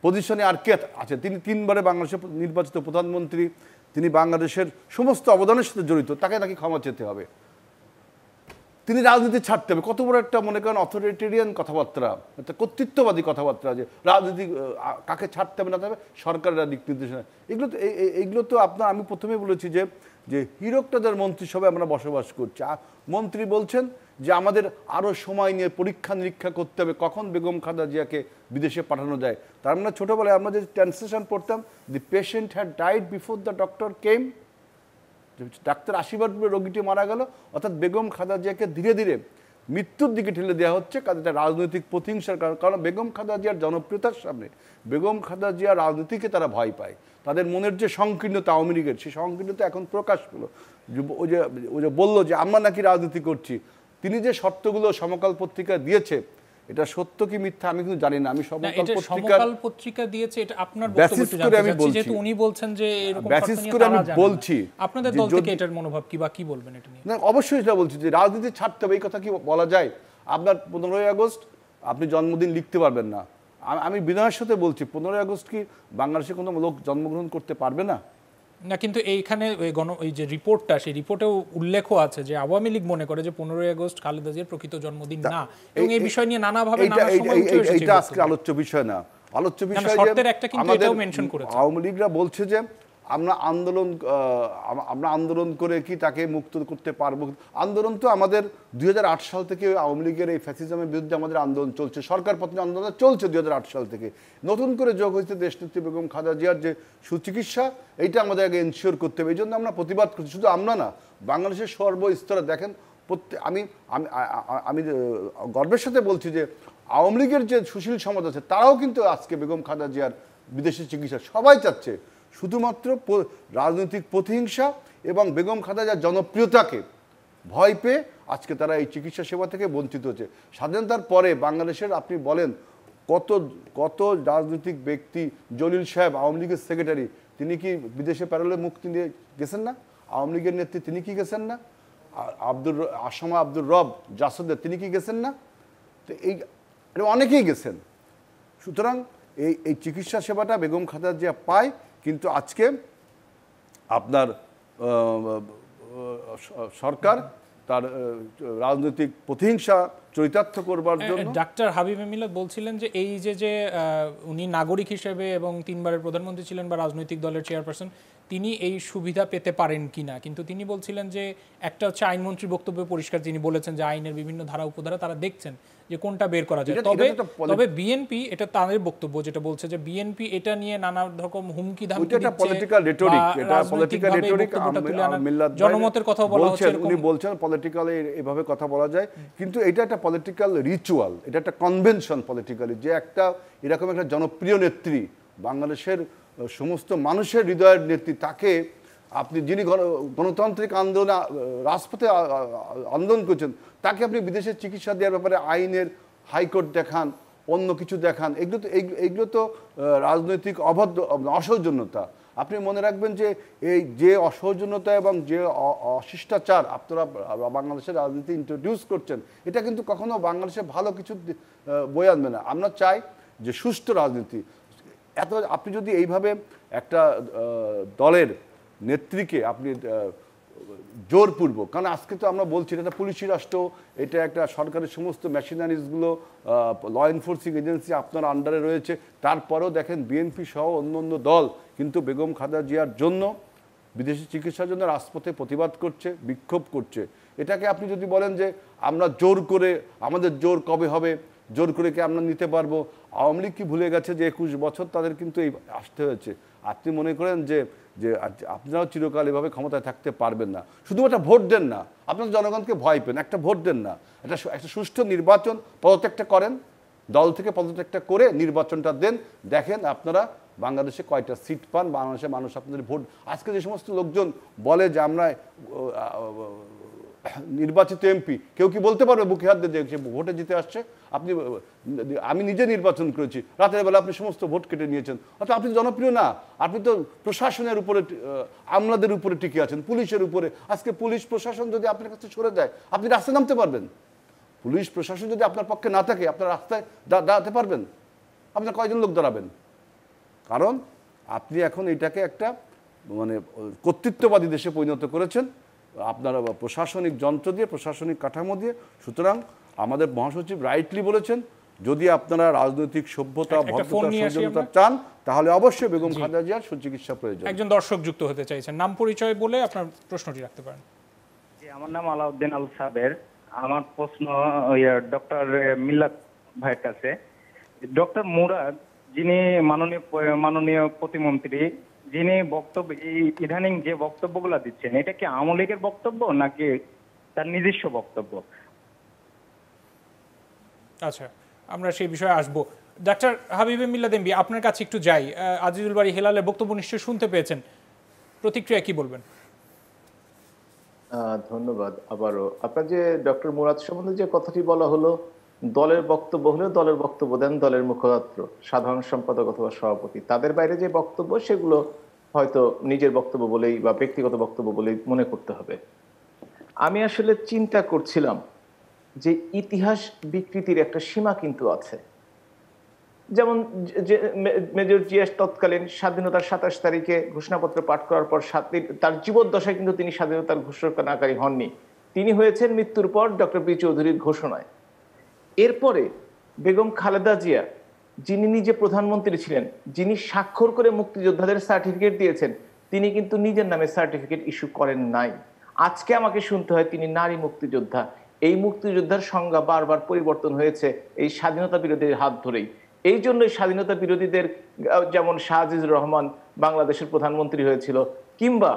পজিশনে আর কে আছে? তিনি 3 বারে বাংলাদেশের নির্বাচিত প্রধানমন্ত্রী, তিনি বাংলাদেশের সমস্ত অবদানের সাথে জড়িত, তাকে নাকি ক্ষমা চেতে হবে? তিনি রাজনীতি ছাড়তে হবে। কত বড় একটা মনে করেন অথরিটেরিয়ান কথাবার্তা, একটা কর্তৃত্ববাদী কথাবার্তা, যে রাজনীতি কাকে ছাড়তে হবে না হবে সরকারের দিক নির্দেশনা। এগুলো তো আপনার, আমি প্রথমে বলেছি যে হিরকটাদের মন্ত্রিসভায় আমরা বসবাস করছি, মন্ত্রী বলছেন যে আমাদের আরও সময় নিয়ে পরীক্ষা নিরীক্ষা করতে হবে কখন বেগম খালেদা জিয়াকে বিদেশে পাঠানো যায়। তার মানে ছোটোবেলায় আমরা যে ট্রান্সলেশন পড়তাম, দি patient had died before the doctor came, doctor আশীর্বাদ রোগীটি মারা গেল। অর্থাৎ বেগম খালেদা জিয়াকে ধীরে ধীরে মৃত্যুর দিকে ঠেলে দেওয়া হচ্ছে, কারণ এটা রাজনৈতিক প্রতিহিংসার কারণ বেগম খালেদা জিয়ার জনপ্রিয়তার সামনে বেগম খালেদা জিয়ার রাজনীতিকে তারা ভয় পায়। তাদের মনের যে সংকীর্ণতা আওয়ামী লীগের, সেই সংকীর্ণতা এখন প্রকাশ পেল। ওই যে বললো যে আমরা নাকি রাজনীতি করছি, তিনি যে শর্তগুলো সমকাল পত্রিকা দিয়েছে, এটা সত্য কি মিথ্যা আমি কিন্তু জানি না। আমি সমকাল পত্রিকা দিয়েছে এটা আপনার বক্তব্য জানতে চাচ্ছি, যেহেতু উনি বলছেন যে এরকম বেসিস করে আমি বলছি, আপনাদের দল থেকে এটার মনোভাব কি বা কি বলবেন এটা নিয়ে? না, অবশ্যই এটা বলছি যে রাজনীতি ছাড়তে হবে, এই কথা কি বলা যায়? আপনার 15ই আগস্ট আপনি জন্মদিন লিখতে পারবেন না, আমি বিনয়ের সাথে বলছি 15ই আগস্ট কি বাংলাদেশে কোনো লোক জন্মগ্রহণ করতে পারবে না? না, কিন্তু এইখানে ওই যে রিপোর্টটা, সেই রিপোর্টেও উল্লেখও আছে যে আওয়ামী লীগ মনে করে যে 15ই আগস্ট খালেদা জিয়ার প্রকৃত জন্মদিন না, এবং এই বিষয় নিয়ে নানাভাবে নানা সময় উঠে এসেছে। এটা আজকে আলোচ্য বিষয় না, আলোচ্য বিষয় শর্তের একটা কিন্তু এটাও মেনশন করেছে। আওয়ামী লীগরা বলছে যে আমরা আন্দোলন করে কি তাকে মুক্ত করতে পারবো। আন্দোলন তো আমাদের 2008 সাল থেকে আওয়ামী লীগের এই ফ্যাসিজমের বিরুদ্ধে আমাদের আন্দোলন চলছে, সরকার পতন আন্দোলন চলছে 2008 সাল থেকে। নতুন করে যোগ হয়েছে দেশনেত্রী বেগম খালেদা জিয়ার যে সুচিকিৎসা, এইটা আমাদের আগে এনশিওর করতে হবে। এই জন্য আমরা প্রতিবাদ করছি। শুধু আমরা না, বাংলাদেশের সর্বস্তরে দেখেন, আমি গর্বের সাথে বলছি যে আওয়ামী লীগের যে সুশীল সমাজ আছে, তারাও কিন্তু আজকে বেগম খালেদা জিয়ার বিদেশি চিকিৎসা সবাই চাচ্ছে। শুধুমাত্র রাজনৈতিক প্রতিহিংসা এবং বেগম খালেদা জিয়ার জনপ্রিয়তাকে ভয় পেয়ে আজকে তারা এই চিকিৎসা সেবা থেকে বঞ্চিত হচ্ছে। স্বাধীনতার পরে বাংলাদেশের আপনি বলেন কত রাজনৈতিক ব্যক্তি, জলিল সাহেব আওয়ামী লীগের সেক্রেটারি, তিনি কি বিদেশে প্যারোলে মুক্তি নিয়ে গেছেন না? আওয়ামী লীগের নেত্রী তিনি কি গেছেন না? আসামা আব্দুর রব জাসদের তিনি কি গেছেন না? তো এই অনেকেই গেছেন। সুতরাং এই চিকিৎসা সেবাটা বেগম খালেদা জিয়া পায়, কিন্তু আজকে আপনার সরকার তার রাজনৈতিক প্রতিহিংসা চরিতার্থ করবার জন্য ডাক্তার হাবিব মিল্লাত বলছিলেন যে এই যে উনি নাগরিক হিসেবে এবং 3 বারের প্রধানমন্ত্রী ছিলেন বা রাজনৈতিক দলের চেয়ারপারসন, তিনি এই সুবিধা পেতে পারেন কিনা, কিন্তু তিনি বলছিলেন যে একটা হচ্ছে আইনমন্ত্রীর বক্তব্য পরিষ্কার, তিনি বলেছেন যে আইনের বিভিন্ন ধারা উপধারা তারা দেখছেন যে কোনটা বের করা যায়। তবে বিএনপি, এটা তাদের বক্তব্য যেটা বলছে যে বিএনপি এটা নিয়ে নানা রকম হুমকি ধামকি দিচ্ছে, পলিটিক্যাল রেটরিক, এটা পলিটিক্যাল রেটরিক। জনমতের কথা বলা হচ্ছে, উনি বলছেন পলিটিক্যালি এভাবে কথা বলা যায়, কিন্তু এটা একটা পলিটিক্যাল রিচুয়াল, এটা একটা কনভেনশন পলিটিক্যালি, যে একটা এরকম একটা জনপ্রিয় নেত্রী, বাংলাদেশের সমস্ত মানুষের হৃদয়ের নেত্রী, তাকে আপনি যিনি গণতান্ত্রিক আন্দোলনে রাজপথে আন্দোলন করছেন, তাকে আপনি বিদেশে চিকিৎসা দেওয়ার ব্যাপারে আইনের হাইকোর্ট দেখান, অন্য কিছু দেখান, এগুলো তো রাজনৈতিক অসৌজন্যতা। আপনি মনে রাখবেন যে এই যে অসৌজন্যতা এবং যে অশিষ্টাচার আপনারা বাংলাদেশের রাজনীতি ইন্ট্রোডিউস করছেন, এটা কিন্তু কখনো বাংলাদেশে ভালো কিছু বয়ে আনবে না। আমরা চাই যে সুষ্ঠু রাজনীতি। আপনি যদি এইভাবে একটা দলের নেত্রীকে আপনি জোরপূর্বক, কারণ আজকে তো আমরা বলছি এটা পুলিশি রাষ্ট্র, এটা একটা সরকারের সমস্ত মেশিনারিজগুলো ল এনফোর্সিং এজেন্সি আপনার আন্ডারে রয়েছে, তারপরেও দেখেন বিএনপি সহ অন্য দল কিন্তু বেগম খালেদা জিয়ার জন্য বিদেশি চিকিৎসার জন্য রাজপথে প্রতিবাদ করছে, বিক্ষোভ করছে। এটাকে আপনি যদি বলেন যে আমরা জোর করে, আমাদের জোর কবে হবে, জোর করে কি আমরা নিতে পারবো? আওয়ামী লীগ কি ভুলে গেছে যে 21 বছর তাদের কিন্তু এই আসতে হয়েছে? আপনি মনে করেন যে আপনারাও চিরকাল এভাবে ক্ষমতায় থাকতে পারবেন না? শুধুমাত্র ভোট দেন না, আপনারা জনগণকে ভয় পেন, একটা ভোট দেন না, একটা সুষ্ঠু নির্বাচন, পদত্যাগটা করেন, দল থেকে পদত্যাগটা করে নির্বাচনটা দেন, দেখেন আপনারা বাংলাদেশে কয়টা সিট পান, বাংলাদেশের মানুষ আপনাদের ভোট। আজকে যে সমস্ত লোকজন বলে যে আমরা নির্বাচিত এমপি, কেউ কি বলতে পারবে বুকে হাত দিয়ে যে ভোটে জিতে আসছে? আমি নিজে নির্বাচন করেছি, রাতের বেলা আপনি সমস্ত ভোট কেটে নিয়েছেন, অর্থাৎ আপনি জনপ্রিয় না। আপনি তো প্রশাসনের উপরে, আমলাদের উপরে টিকে আছেন, পুলিশের উপরে। আজকে পুলিশ প্রশাসন যদি আপনার কাছে সরে যায়, আপনি রাস্তায় নামতে পারবেন? পুলিশ প্রশাসন যদি আপনার পক্ষে না থাকে, আপনার রাস্তায় দাঁড়াতে পারবেন? আপনার কয়জন লোক দাঁড়াবেন? কারণ আপনি এখন এটাকে একটা মানে কর্তৃত্ববাদী দেশে পরিণত করেছেন, আপনারা প্রশাসনিক যন্ত্র দিয়ে, প্রশাসনিক কাঠামো দিয়ে। সুতরাং আমাদের মহাসচিব রাইটলি বলেছেন, যদি আপনারা রাজনৈতিক সভ্যতা, ভদ্রতা, সৌজন্যতা চান, তাহলে অবশ্যই বেগম খালেদা জিয়ার সুচিকিৎসা প্রয়োজন। একজন দর্শক যুক্ত হতে চাইছেন, নাম পরিচয় বলে আপনার প্রশ্নটি রাখতে পারেন। জি, আমার নাম আলাউদ্দিন আল সাবের। আমার প্রশ্ন ডক্টর মিল্লাত ভাইয়ের কাছে। ডক্টর মুরাদ, যিনি মাননীয় প্রতিমন্ত্রী, যিনি বক্তব্য ইদানিং যে বক্তব্যগুলো দিচ্ছেন, এটা কি আওয়ামী লীগের বক্তব্য নাকি তার নিজস্ব বক্তব্য? আচ্ছা, আমরা সেই বিষয়ে আসবো। ডাক্তার হাবিবে মিল্লাত এমপি, আপনার কাছে একটু যাই। আজিজুল বারী হেলালের বক্তব্য নিশ্চয়ই শুনতে পেয়েছেন, প্রতিক্রিয়া কি বলবেন? ধন্যবাদ। আবারও আপনার যে ডক্টর মুরাদ সম্বন্ধে যে কথাটি বলা হলো, দলের বক্তব্য হলে দলের বক্তব্য দেন দলের মুখপাত্র, সাধারণ সম্পাদক অথবা সভাপতি। তাদের বাইরে যে বক্তব্য, সেগুলো হয়তো নিজের বক্তব্য বলেই বা ব্যক্তিগত বক্তব্য বলেই মনে করতে হবে। আমি আসলে চিন্তা করছিলাম যে ইতিহাস বিকৃতির একটা সীমা কিন্তু আছে। যেমন মেজর জিয়াস তৎকালীন স্বাধীনতার 27 তারিখে ঘোষণাপত্র পাঠ করার পর তার জীবদ্দশায় কিন্তু তিনি স্বাধীনতার ঘোষণাকারী হননি, তিনি হয়েছেন মৃত্যুর পর ডক্টর পি চৌধুরীর ঘোষণায়। এরপরে বেগম খালেদা জিয়া, যিনি নিজে প্রধানমন্ত্রী ছিলেন, যিনি স্বাক্ষর করে মুক্তিযোদ্ধাদের সার্টিফিকেট দিয়েছেন, তিনি কিন্তু নিজের নামে সার্টিফিকেট ইস্যু করেন নাই। আজকে আমাকে শুনতে হয় তিনি নারী মুক্তিযোদ্ধা। এই মুক্তিযোদ্ধার সংজ্ঞা বারবার পরিবর্তন হয়েছে এই স্বাধীনতা বিরোধীদের হাত ধরেই। এই জন্যই স্বাধীনতা বিরোধীদের, যেমন শাহজিজুর রহমান বাংলাদেশের প্রধানমন্ত্রী হয়েছিল, কিংবা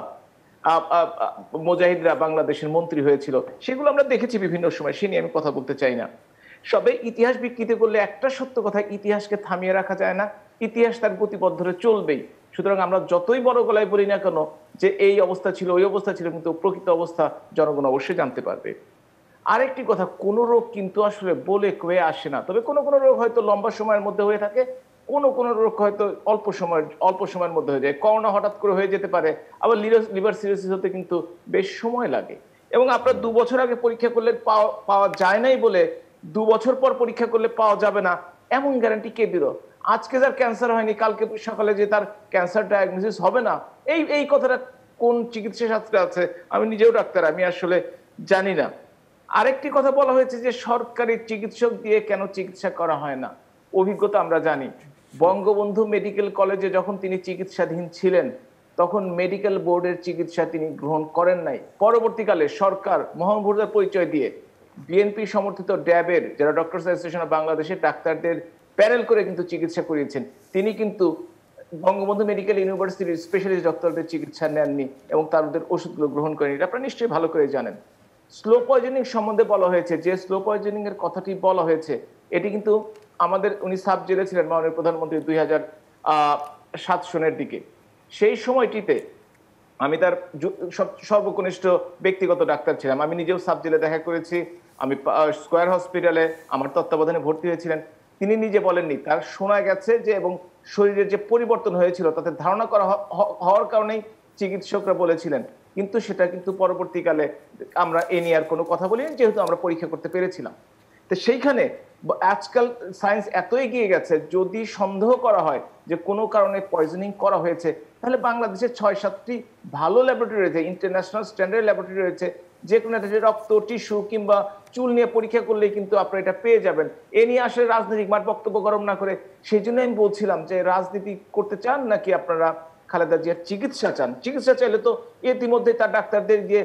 মুজাহিদরা বাংলাদেশের মন্ত্রী হয়েছিল, সেগুলো আমরা দেখেছি বিভিন্ন সময়, সে নিয়ে আমি কথা বলতে চাই না। সবে ইতিহাস বিকৃতি করলে একটা সত্য কথা, ইতিহাসকে থামিয়ে রাখা যায় না, ইতিহাস তার গতিপথ ধরে চলবেই। সুতরাং আমরা যতই বড় গলায় বলি না কেন যে এই অবস্থা ছিল, ওই অবস্থা ছিল, কিন্তু প্রকৃত অবস্থা জনগণ অবশ্যই জানতে পারবে। আরেকটি কথা, কোনো রোগ কিন্তু আসলে বলে কয়ে আসে না। তবে কোনো কোনো রোগ হয়তো লম্বা সময়ের মধ্যে হয়ে থাকে, কোনো কোনো রোগ হয়তো অল্প সময়ের মধ্যে হয়ে যায়। করোনা হঠাৎ করে হয়ে যেতে পারে, আবার লিভার সিরোসিস হতে কিন্তু বেশ সময় লাগে। এবং আপনার 2 বছর আগে পরীক্ষা করলে পাওয়া যায় নাই বলে 2 বছর পর পরীক্ষা করলে পাওয়া যাবে না, এমন গ্যারান্টি কে দিল? আজকে যার ক্যান্সার হয়নি কালকে সকালে যে তার ক্যান্সার ডায়াগনোসিস হবে না, এই কথাটা কোন চিকিৎসা শাস্ত্রে আছে? আমি নিজেও ডাক্তার, আমি আসলে জানি না। আরেকটি কথা বলা হয়েছে যে সরকারি চিকিৎসক দিয়ে কেন চিকিৎসা করা হয় না। অভিজ্ঞতা আমরা জানি, বঙ্গবন্ধু মেডিকেল কলেজে যখন তিনি চিকিৎসাধীন ছিলেন তখন মেডিকেল বোর্ডের চিকিৎসা তিনি গ্রহণ করেন নাই। পরবর্তীকালে সরকার মহানুভবতার পরিচয় দিয়ে বিএনপি সমর্থিত ড্যাবের, যারা ডক্টরস অ্যাসোসিয়েশন অফ বাংলাদেশের ডাক্তারদের প্যানেল করে কিন্তু চিকিৎসা করিয়েছেন। তিনি কিন্তু বঙ্গবন্ধু মেডিকেল ইউনিভার্সিটির স্পেশালিস্ট ডক্টরদের চিকিৎসা নেননি এবং তাদের ওষুধগুলো গ্রহণ করেনি। এটা আপনারা নিশ্চয়ই ভালো করে জানেন। স্লো পয়জনিং সম্বন্ধে বলা হয়েছে, যে স্লো পয়জনিং এর কথাটি বলা হয়েছে এটি কিন্তু আমাদের, উনি সাব জেলে ছিলেন মাননীয় প্রধানমন্ত্রী 2007 সনের দিকে। সেই সময়টিতে আমি তার সর্বকনিষ্ঠ ব্যক্তিগত ডাক্তার ছিলাম। আমি নিজেও সাব জেলে দেখা করেছি, আমি স্কয়ার হসপিটালে আমার তত্ত্বাবধানে ভর্তি হয়েছিলেন। তিনি নিজে বলেননি, তার শোনা গেছে যে এবং শরীরের যে পরিবর্তন হয়েছিল তাতে ধারণা করা হওয়ার কারণেই চিকিৎসকরা বলেছিলেন, কিন্তু সেটা কিন্তু পরবর্তীকালে আমরা এ নিয়ে আর কোনো কথা বলিনি, যেহেতু আমরা পরীক্ষা করতে পেরেছিলাম। তো সেইখানে আজকাল সায়েন্স এত এগিয়ে গেছে, যদি সন্দেহ করা হয় যে কোনো কারণে পয়জনিং করা হয়েছে, তাহলে বাংলাদেশে 6-7টি ভালো ল্যাবরেটরি রয়েছে, ইন্টারন্যাশনাল স্ট্যান্ডার্ড ল্যাবরেটরি রয়েছে, যে কোনো একটা রক্ত, টিস্যু কিংবা চুল নিয়ে পরীক্ষা করলেই কিন্তু আপনারা এটা পেয়ে যাবেন। এ নিয়ে আসলে রাজনৈতিক মাঠ বক্তব্য গরম না করে, সেই জন্য আমি বলছিলাম যে রাজনীতি করতে চান নাকি আপনারা খালেদা জিয়ার চিকিৎসা চান? চিকিৎসা চাইলে তো ইতিমধ্যে তার ডাক্তারদের দিয়ে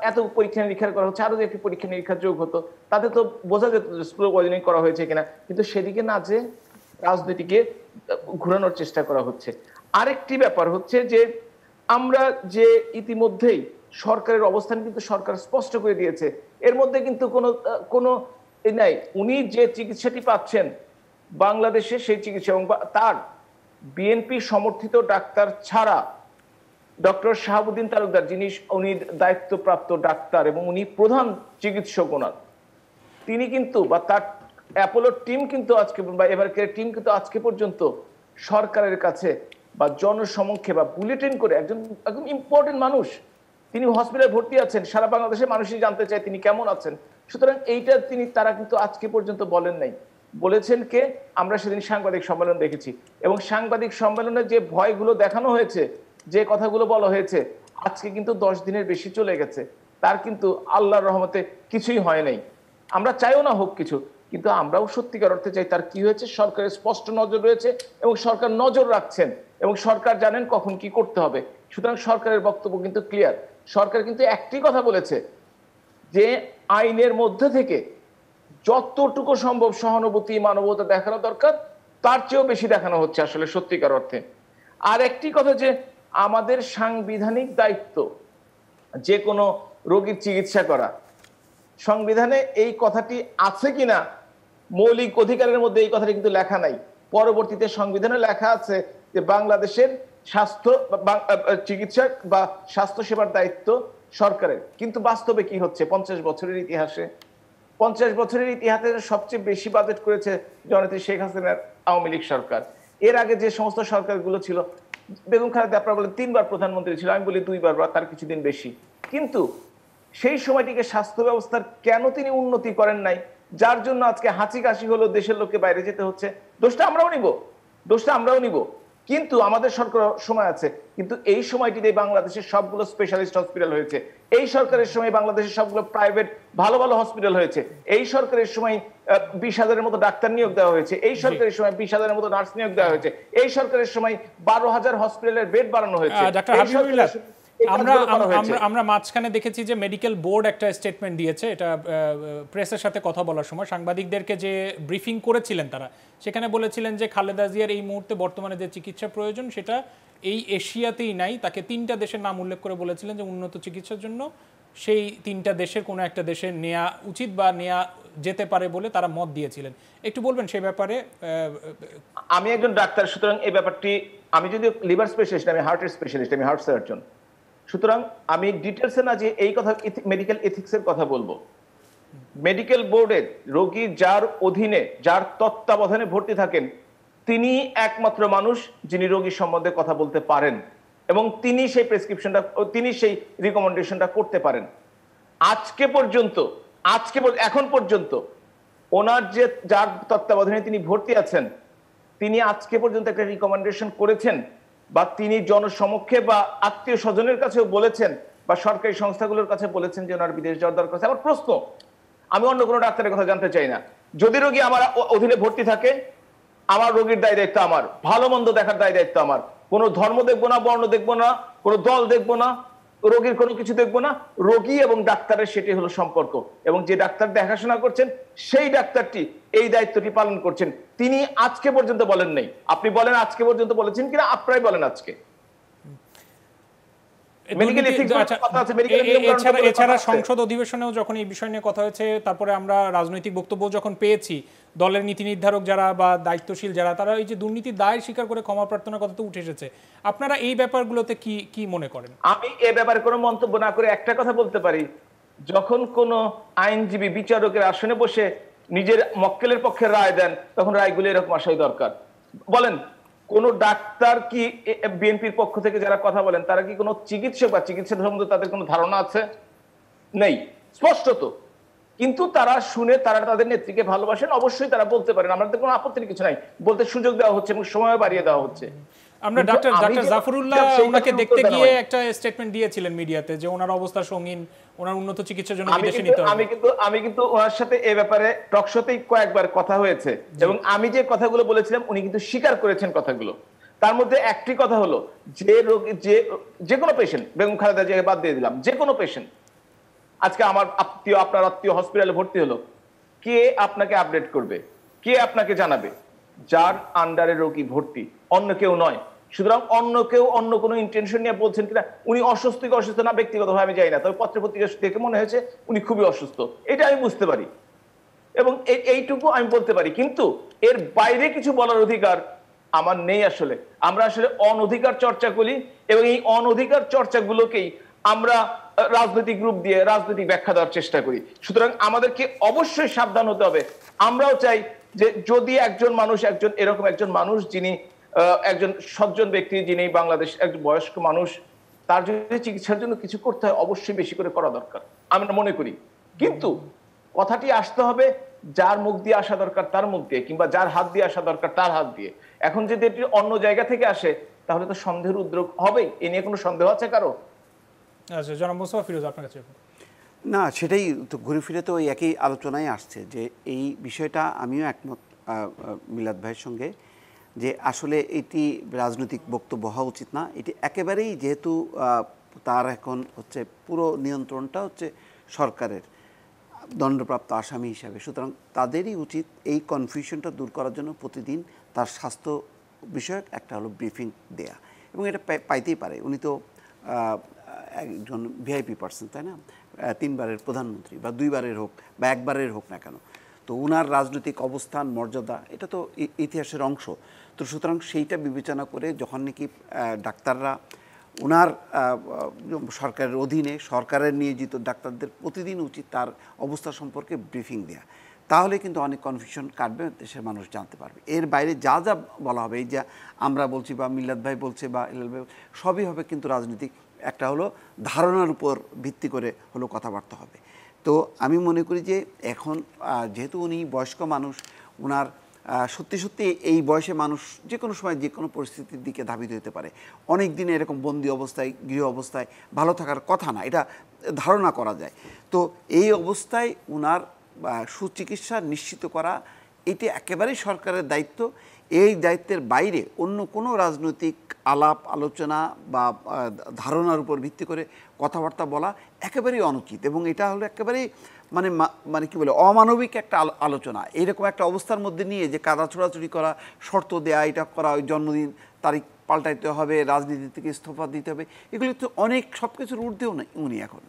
এত পরীক্ষা নিরীক্ষা করা হচ্ছে, আরো যে একটি পরীক্ষা নিরীক্ষার যোগ হতো, তাতে তো বোঝা যেত স্লো পয়জনিং করা হয়েছে কিনা, কিন্তু সেদিকে না যে রাজনীতিকে ঘোরানোর চেষ্টা করা হচ্ছে। আরেকটি ব্যাপার হচ্ছে যে আমরা যে ইতিমধ্যেই সরকারের অবস্থান কিন্তু সরকার স্পষ্ট করে দিয়েছে, এর মধ্যে কিন্তু কোনো নাই। উনি যে চিকিৎসাটি পাচ্ছেন বাংলাদেশে সেই চিকিৎসা, এবং তার বিএনপি সমর্থিত ডাক্তার ছাড়া ডক্টর শাহাবুদ্দিন তালুকদার, যিনি উনি দায়িত্বপ্রাপ্ত ডাক্তার এবং উনি প্রধান চিকিৎসক ওনার, তিনি কিন্তু বা তার অ্যাপোলোর টিম কিন্তু আজকে বা এভারকেয়ার টিম কিন্তু আজকে পর্যন্ত সরকারের কাছে বা জনসমক্ষে বা বুলেটিন করে, একজন একদম ইম্পর্টেন্ট মানুষ, তিনি হসপিটালে ভর্তি আছেন, সারা বাংলাদেশের মানুষই জানতে চায় তিনি কেমন আছেন। সুতরাং এইটা তারা কিন্তু আজকে পর্যন্ত বলেন নাই। বলেছেন কে? আমরা সেদিন সাংবাদিক সম্মেলন দেখেছি, এবং সাংবাদিক সম্মেলনে যে ভয়গুলো দেখানো হয়েছে, যে কথাগুলো বলা হয়েছে, আজকে কিন্তু 10 দিনের বেশি চলে গেছে, তার কিন্তু আল্লাহর রহমতে কিছুই হয় নাই। আমরা চাইও না হোক কিছু, কিন্তু আমরাও সত্যিকার অর্থে চাই তার কি হয়েছে। সরকারের স্পষ্ট নজর রয়েছে এবং সরকার নজর রাখছেন এবং সরকার জানেন কখন কি করতে হবে। সুতরাং সরকারের বক্তব্য কিন্তু ক্লিয়ার। সরকার কিন্তু একটি কথা বলেছে যে আইনের মধ্যে থেকে যতটুকু সম্ভব সহানুভূতি, মানবতা দেখানো দরকার, তার চেয়েও বেশি দেখানো হচ্ছে আসলে সত্যিকার অর্থে। আর একটি কথা যে আমাদের সাংবিধানিক দায়িত্ব যে কোনো রোগীর চিকিৎসা করা, সংবিধানে এই কথাটি আছে কিনা, মৌলিক অধিকারের মধ্যে এই কথাটি কিন্তু লেখা নাই। পরবর্তীতে সংবিধানে লেখা আছে যে বাংলাদেশের স্বাস্থ্য চিকিৎসা বা স্বাস্থ্য সেবার দায়িত্ব সরকারের। কিন্তু বাস্তবে কি হচ্ছে? 50 বছরের ইতিহাসে সবচেয়ে বেশি বাজেট করেছে জননেত্রী শেখ হাসিনার আওয়ামী লীগ সরকার। এর আগে যে সমস্ত সরকারগুলো ছিল, বেগম খালেদা আপনারা বলেন 3 বার প্রধানমন্ত্রী ছিল, আমি বলি 2 বার বা তার কিছুদিন বেশি, কিন্তু সেই সময়টিকে স্বাস্থ্য ব্যবস্থার কেন তিনি উন্নতি করেন নাই, যার জন্য আজকে হাঁচি কাশি হলো, দেশের লোককে বাইরে যেতে হচ্ছে। দোষটা আমরাও নিব, কিন্তু আমাদের সরকার সময় আছে। কিন্তু এই সময়টিতে বাংলাদেশের সবগুলো স্পেশালিস্ট হসপিটাল হয়েছে, এই সরকারের সময় বাংলাদেশের সবগুলো প্রাইভেট ভালো ভালো হসপিটাল হয়েছে, এই সরকারের সময় 20,000-এর মতো ডাক্তার নিয়োগ দেওয়া হয়েছে, এই সরকারের সময় 20,000-এর মতো নার্স নিয়োগ দেওয়া হয়েছে, এই সরকারের সময় 12,000 হসপিটালের বেড বাড়ানো হয়েছে। আমরা মাঝখানে দেখেছি যে মেডিকেল বোর্ড একটা স্টেটমেন্ট দিয়েছে, এটা প্রেসের সাথে কথা বলার সময় সাংবাদিকদেরকে যে ব্রিফিং করেছিলেন তারা সেখানে বলেছিলেন যে খালেদা জিয়ার এই মুহূর্তে বর্তমানে যে চিকিৎসা প্রয়োজন সেটা এই এশিয়াতেই নাই। তাকে 3টা দেশের নাম উল্লেখ করে বলেছিলেন যে উন্নত চিকিৎসার জন্য সেই 3টা দেশের কোনো একটা দেশে নেওয়া উচিত বা নেওয়া যেতে পারে বলে তারা মত দিয়েছিলেন। একটু বলবেন সেই ব্যাপারে? আমি একজন ডাক্তার, সুতরাং এই ব্যাপারটি, আমি যদি লিভার স্পেশালিস্ট, আমি হার্টের স্পেশালিস্ট, আমি হার্ট সার্জন, সুতরাং আমি ডিটেলসে না যে এই কথা মেডিকেল এথিক্সের কথা বলবো। মেডিকেল বোর্ডের রোগী যার অধীনে, যার তত্ত্বাবধানে ভর্তি থাকেন, তিনি একমাত্র মানুষ যিনি রোগীর সম্বন্ধে কথা বলতে পারেন এবং তিনি সেই প্রেসক্রিপশনটা, তিনি সেই রিকমেন্ডেশনটা করতে পারেন। এখন পর্যন্ত ওনার যার তত্ত্বাবধানে তিনি ভর্তি আছেন, তিনি আজকে পর্যন্ত একটা রিকমেন্ডেশন করেছেন বা তিনি জনসমক্ষে বা আত্মীয় স্বজনের কাছেও বলেছেন বা সরকারি সংস্থাগুলোর কাছে বলেছেন যে ওনার বিদেশ যাওয়ার দরকার আছে? আমার প্রশ্ন, আমি অন্য কোনো ডাক্তারের কথা জানতে চাই না। যদি রোগী আমার অধীনে ভর্তি থাকে, আমার রোগীর দায় দায়িত্ব আমার, ভালো মন্দ দেখার দায় দায়িত্ব আমার। কোনো ধর্ম দেখবো না, বর্ণ দেখবো না, কোনো দল দেখবো না, রোগীর কোনো কিছু দেখবো না। রোগী এবং ডাক্তারের সেটি হলো সম্পর্ক, এবং যে ডাক্তার দেখাশোনা করছেন সেই ডাক্তারটি এই দায়িত্বটি পালন করছেন। তিনি আজকে পর্যন্ত বলেন নাই। আপনি বলেন আজকে পর্যন্ত বলেছেন কিনা, আপনারাই বলেন আজকে। এছাড়া সংসদ অধিবেশনেও যখন এই বিষয় নিয়ে কথা হয়েছে, তারপরে আমরা রাজনৈতিক বক্তব্য যখন পেয়েছি, দলের নীতি নির্ধারক যারা বা দায়িত্বশীল যারা, তারা এই যে দুর্নীতির দায় স্বীকার করে ক্ষমা প্রার্থনার কথা তো উঠে এসেছে। আপনারা এই ব্যাপারগুলোতে কি মনে করেন? আমি এ ব্যাপারে কোনো মন্তব্য না করে একটা কথা বলতে পারি, যখন কোনো আইনজীবী বিচারকের আসনে বসে নিজের মক্কেলের পক্ষে রায় দেন, তখন রায়গুলো এরকম আসাই দরকার। বলেন, কোন ডাক্তার কি বিএনপির পক্ষ থেকে যারা কথা বলেন, তারা কি কোনো চিকিৎসক বা চিকিৎসা সম্বন্ধে তাদের কোনো ধারণা আছে? নেই, স্পষ্টত। কিন্তু তারা শুনে তারা তাদের নেত্রীকে ভালোবাসেন, অবশ্যই তারা বলতে পারেন, আমাদের কোনো আপত্তির কিছু নাই। বলতে সুযোগ দেওয়া হচ্ছে এবং সময় বাড়িয়ে দেওয়া হচ্ছে। আমরা ডাক্তার জাফরুল্লাহ ওনাকে দেখতে গিয়ে একটা স্টেটমেন্ট দিয়েছিলেন মিডিয়াতে যে ওনার অবস্থা সঙ্গীন, ওনার উন্নত চিকিৎসার জন্য বিদেশে নিতে হবে। আমি কিন্তু ওনার সাথে এই ব্যাপারে টকশোতেই কয়েকবার কথা হয়েছে, এবং আমি যে কথাগুলো বলেছিলাম উনি কিন্তু স্বীকার করেছেন কথাগুলো। তার মধ্যে একটি কথা হলো, যে রোগী যে কোনো পেশেন্ট, বেগম খালেদা জিয়াকে বাদ দিয়ে দিলাম, যে কোনো পেশেন্ট আজকে আমার আত্মীয়, আপনার আত্মীয় হসপিটালে ভর্তি হলো, কে আপনাকে আপডেট করবে, কে আপনাকে জানাবে? যার আন্ডারে রোগী ভর্তি, অন্য কেউ নয়। সুতরাং অন্য কেউ অন্য কোনো ইন্টেনশন নিয়ে বলছেন কিনা, উনি অসুস্থ কি অসুস্থ না ব্যক্তিগতভাবে আমি জানি না, তবে পত্র পত্রিকা দেখে মনে হয়েছে উনি খুবই অসুস্থ, এটা আমি বুঝতে পারি এবং এইটুকু আমি বলতে পারি। কিন্তু এর বাইরে কিছু বলার অধিকার আমার নেই। আসলে আমরা আসলে অনধিকার চর্চা করি, এবং এই অনধিকার চর্চাগুলোকেই আমরা রাজনৈতিক রূপ দিয়ে রাজনৈতিক ব্যাখ্যা দেওয়ার চেষ্টা করি। সুতরাং আমাদেরকে অবশ্যই সাবধান হতে হবে। আমরাও চাই যে যদি একজন মানুষ, এরকম একজন মানুষ যিনি একজন সজ্জন ব্যক্তি, যিনি বাংলাদেশ একজন বয়স্ক মানুষ, তার যদি চিকিৎসার জন্য কিছু করতে হয় অবশ্যই বেশি করে করা দরকার আমরা মনে করি। কিন্তু কথাটি আসতে হবে যার মুখ দিয়ে আসা দরকার তার মুখ দিয়ে, কিংবা যার হাত দিয়ে আসা দরকার তার হাত দিয়ে। এখন যদি এটি অন্য জায়গা থেকে আসে তাহলে তো সন্দেহের উদ্রেক হবেই। এ নিয়ে কোনো সন্দেহ আছে কারো? আচ্ছা, জনাব মোস্তফা ফিরোজ, আপনার কাছে। না, সেটাই তো ঘুরে ফিরে তো ওই একই আলোচনায় আসছে যে এই বিষয়টা আমিও একমত মিলাদ ভাইয়ের সঙ্গে, যে আসলে এটি রাজনৈতিক বক্তব্য হওয়া উচিত না। এটি একেবারেই, যেহেতু তার এখন হচ্ছে পুরো নিয়ন্ত্রণটা হচ্ছে সরকারের দণ্ডপ্রাপ্ত আসামি হিসাবে, সুতরাং তাদেরই উচিত এই কনফিউশনটা দূর করার জন্য প্রতিদিন তার স্বাস্থ্য বিষয়ক একটা হলো ব্রিফিং দেয়া, এবং এটা পাইতেই পারে। উনি তো একজন ভিআইপি পার্সন, তাই না? 3 বারের প্রধানমন্ত্রী, বা 2 বারের হোক বা 1 বারের হোক না কেন, তো ওনার রাজনৈতিক অবস্থান, মর্যাদা, এটা তো ইতিহাসের অংশ। তো সুতরাং সেইটা বিবেচনা করে যখন নাকি ডাক্তাররা ওনার সরকারের অধীনে সরকারের নিয়োজিত ডাক্তারদের প্রতিদিন উচিত তার অবস্থা সম্পর্কে ব্রিফিং দেয়া, তাহলে কিন্তু অনেক কনফিউশন কাটবে, দেশের মানুষ জানতে পারবে। এর বাইরে যা যা বলা হবে, এই যে আমরা বলছি বা মিল্লাত ভাই বলছে বা হেলাল ভাই, সবই হবে কিন্তু রাজনৈতিক একটা হলো ধারণার উপর ভিত্তি করে হলো কথাবার্তা হবে। তো আমি মনে করি যে এখন যেহেতু উনি বয়স্ক মানুষ, ওনার সত্যি সত্যি এই বয়সে মানুষ যে কোনো সময় যে কোনো পরিস্থিতির দিকে ধাবিত হতে পারে। অনেক দিন এরকম বন্দি অবস্থায়, গৃহ অবস্থায় ভালো থাকার কথা না, এটা ধারণা করা যায়। তো এই অবস্থায় ওনার সুচিকিৎসা নিশ্চিত করা এটি একেবারেই সরকারের দায়িত্ব। এই দায়িত্বের বাইরে অন্য কোনো রাজনৈতিক আলাপ আলোচনা বা ধারণার উপর ভিত্তি করে কথাবার্তা বলা একেবারেই অনুচিত, এবং এটা হলো একেবারেই মানে কি বলে অমানবিক একটা আলোচনা। এইরকম একটা অবস্থার মধ্যে নিয়ে যে কাদা ছোড়াছুড়ি করা, শর্ত দেয়া, এটা করা, ওই জন্মদিন তারিখ পাল্টাইতে হবে, রাজনীতি থেকে ইস্তফা দিতে হবে, এগুলি তো অনেক সব কিছুর ঊর্ধ্বেও নেই উনি এখন।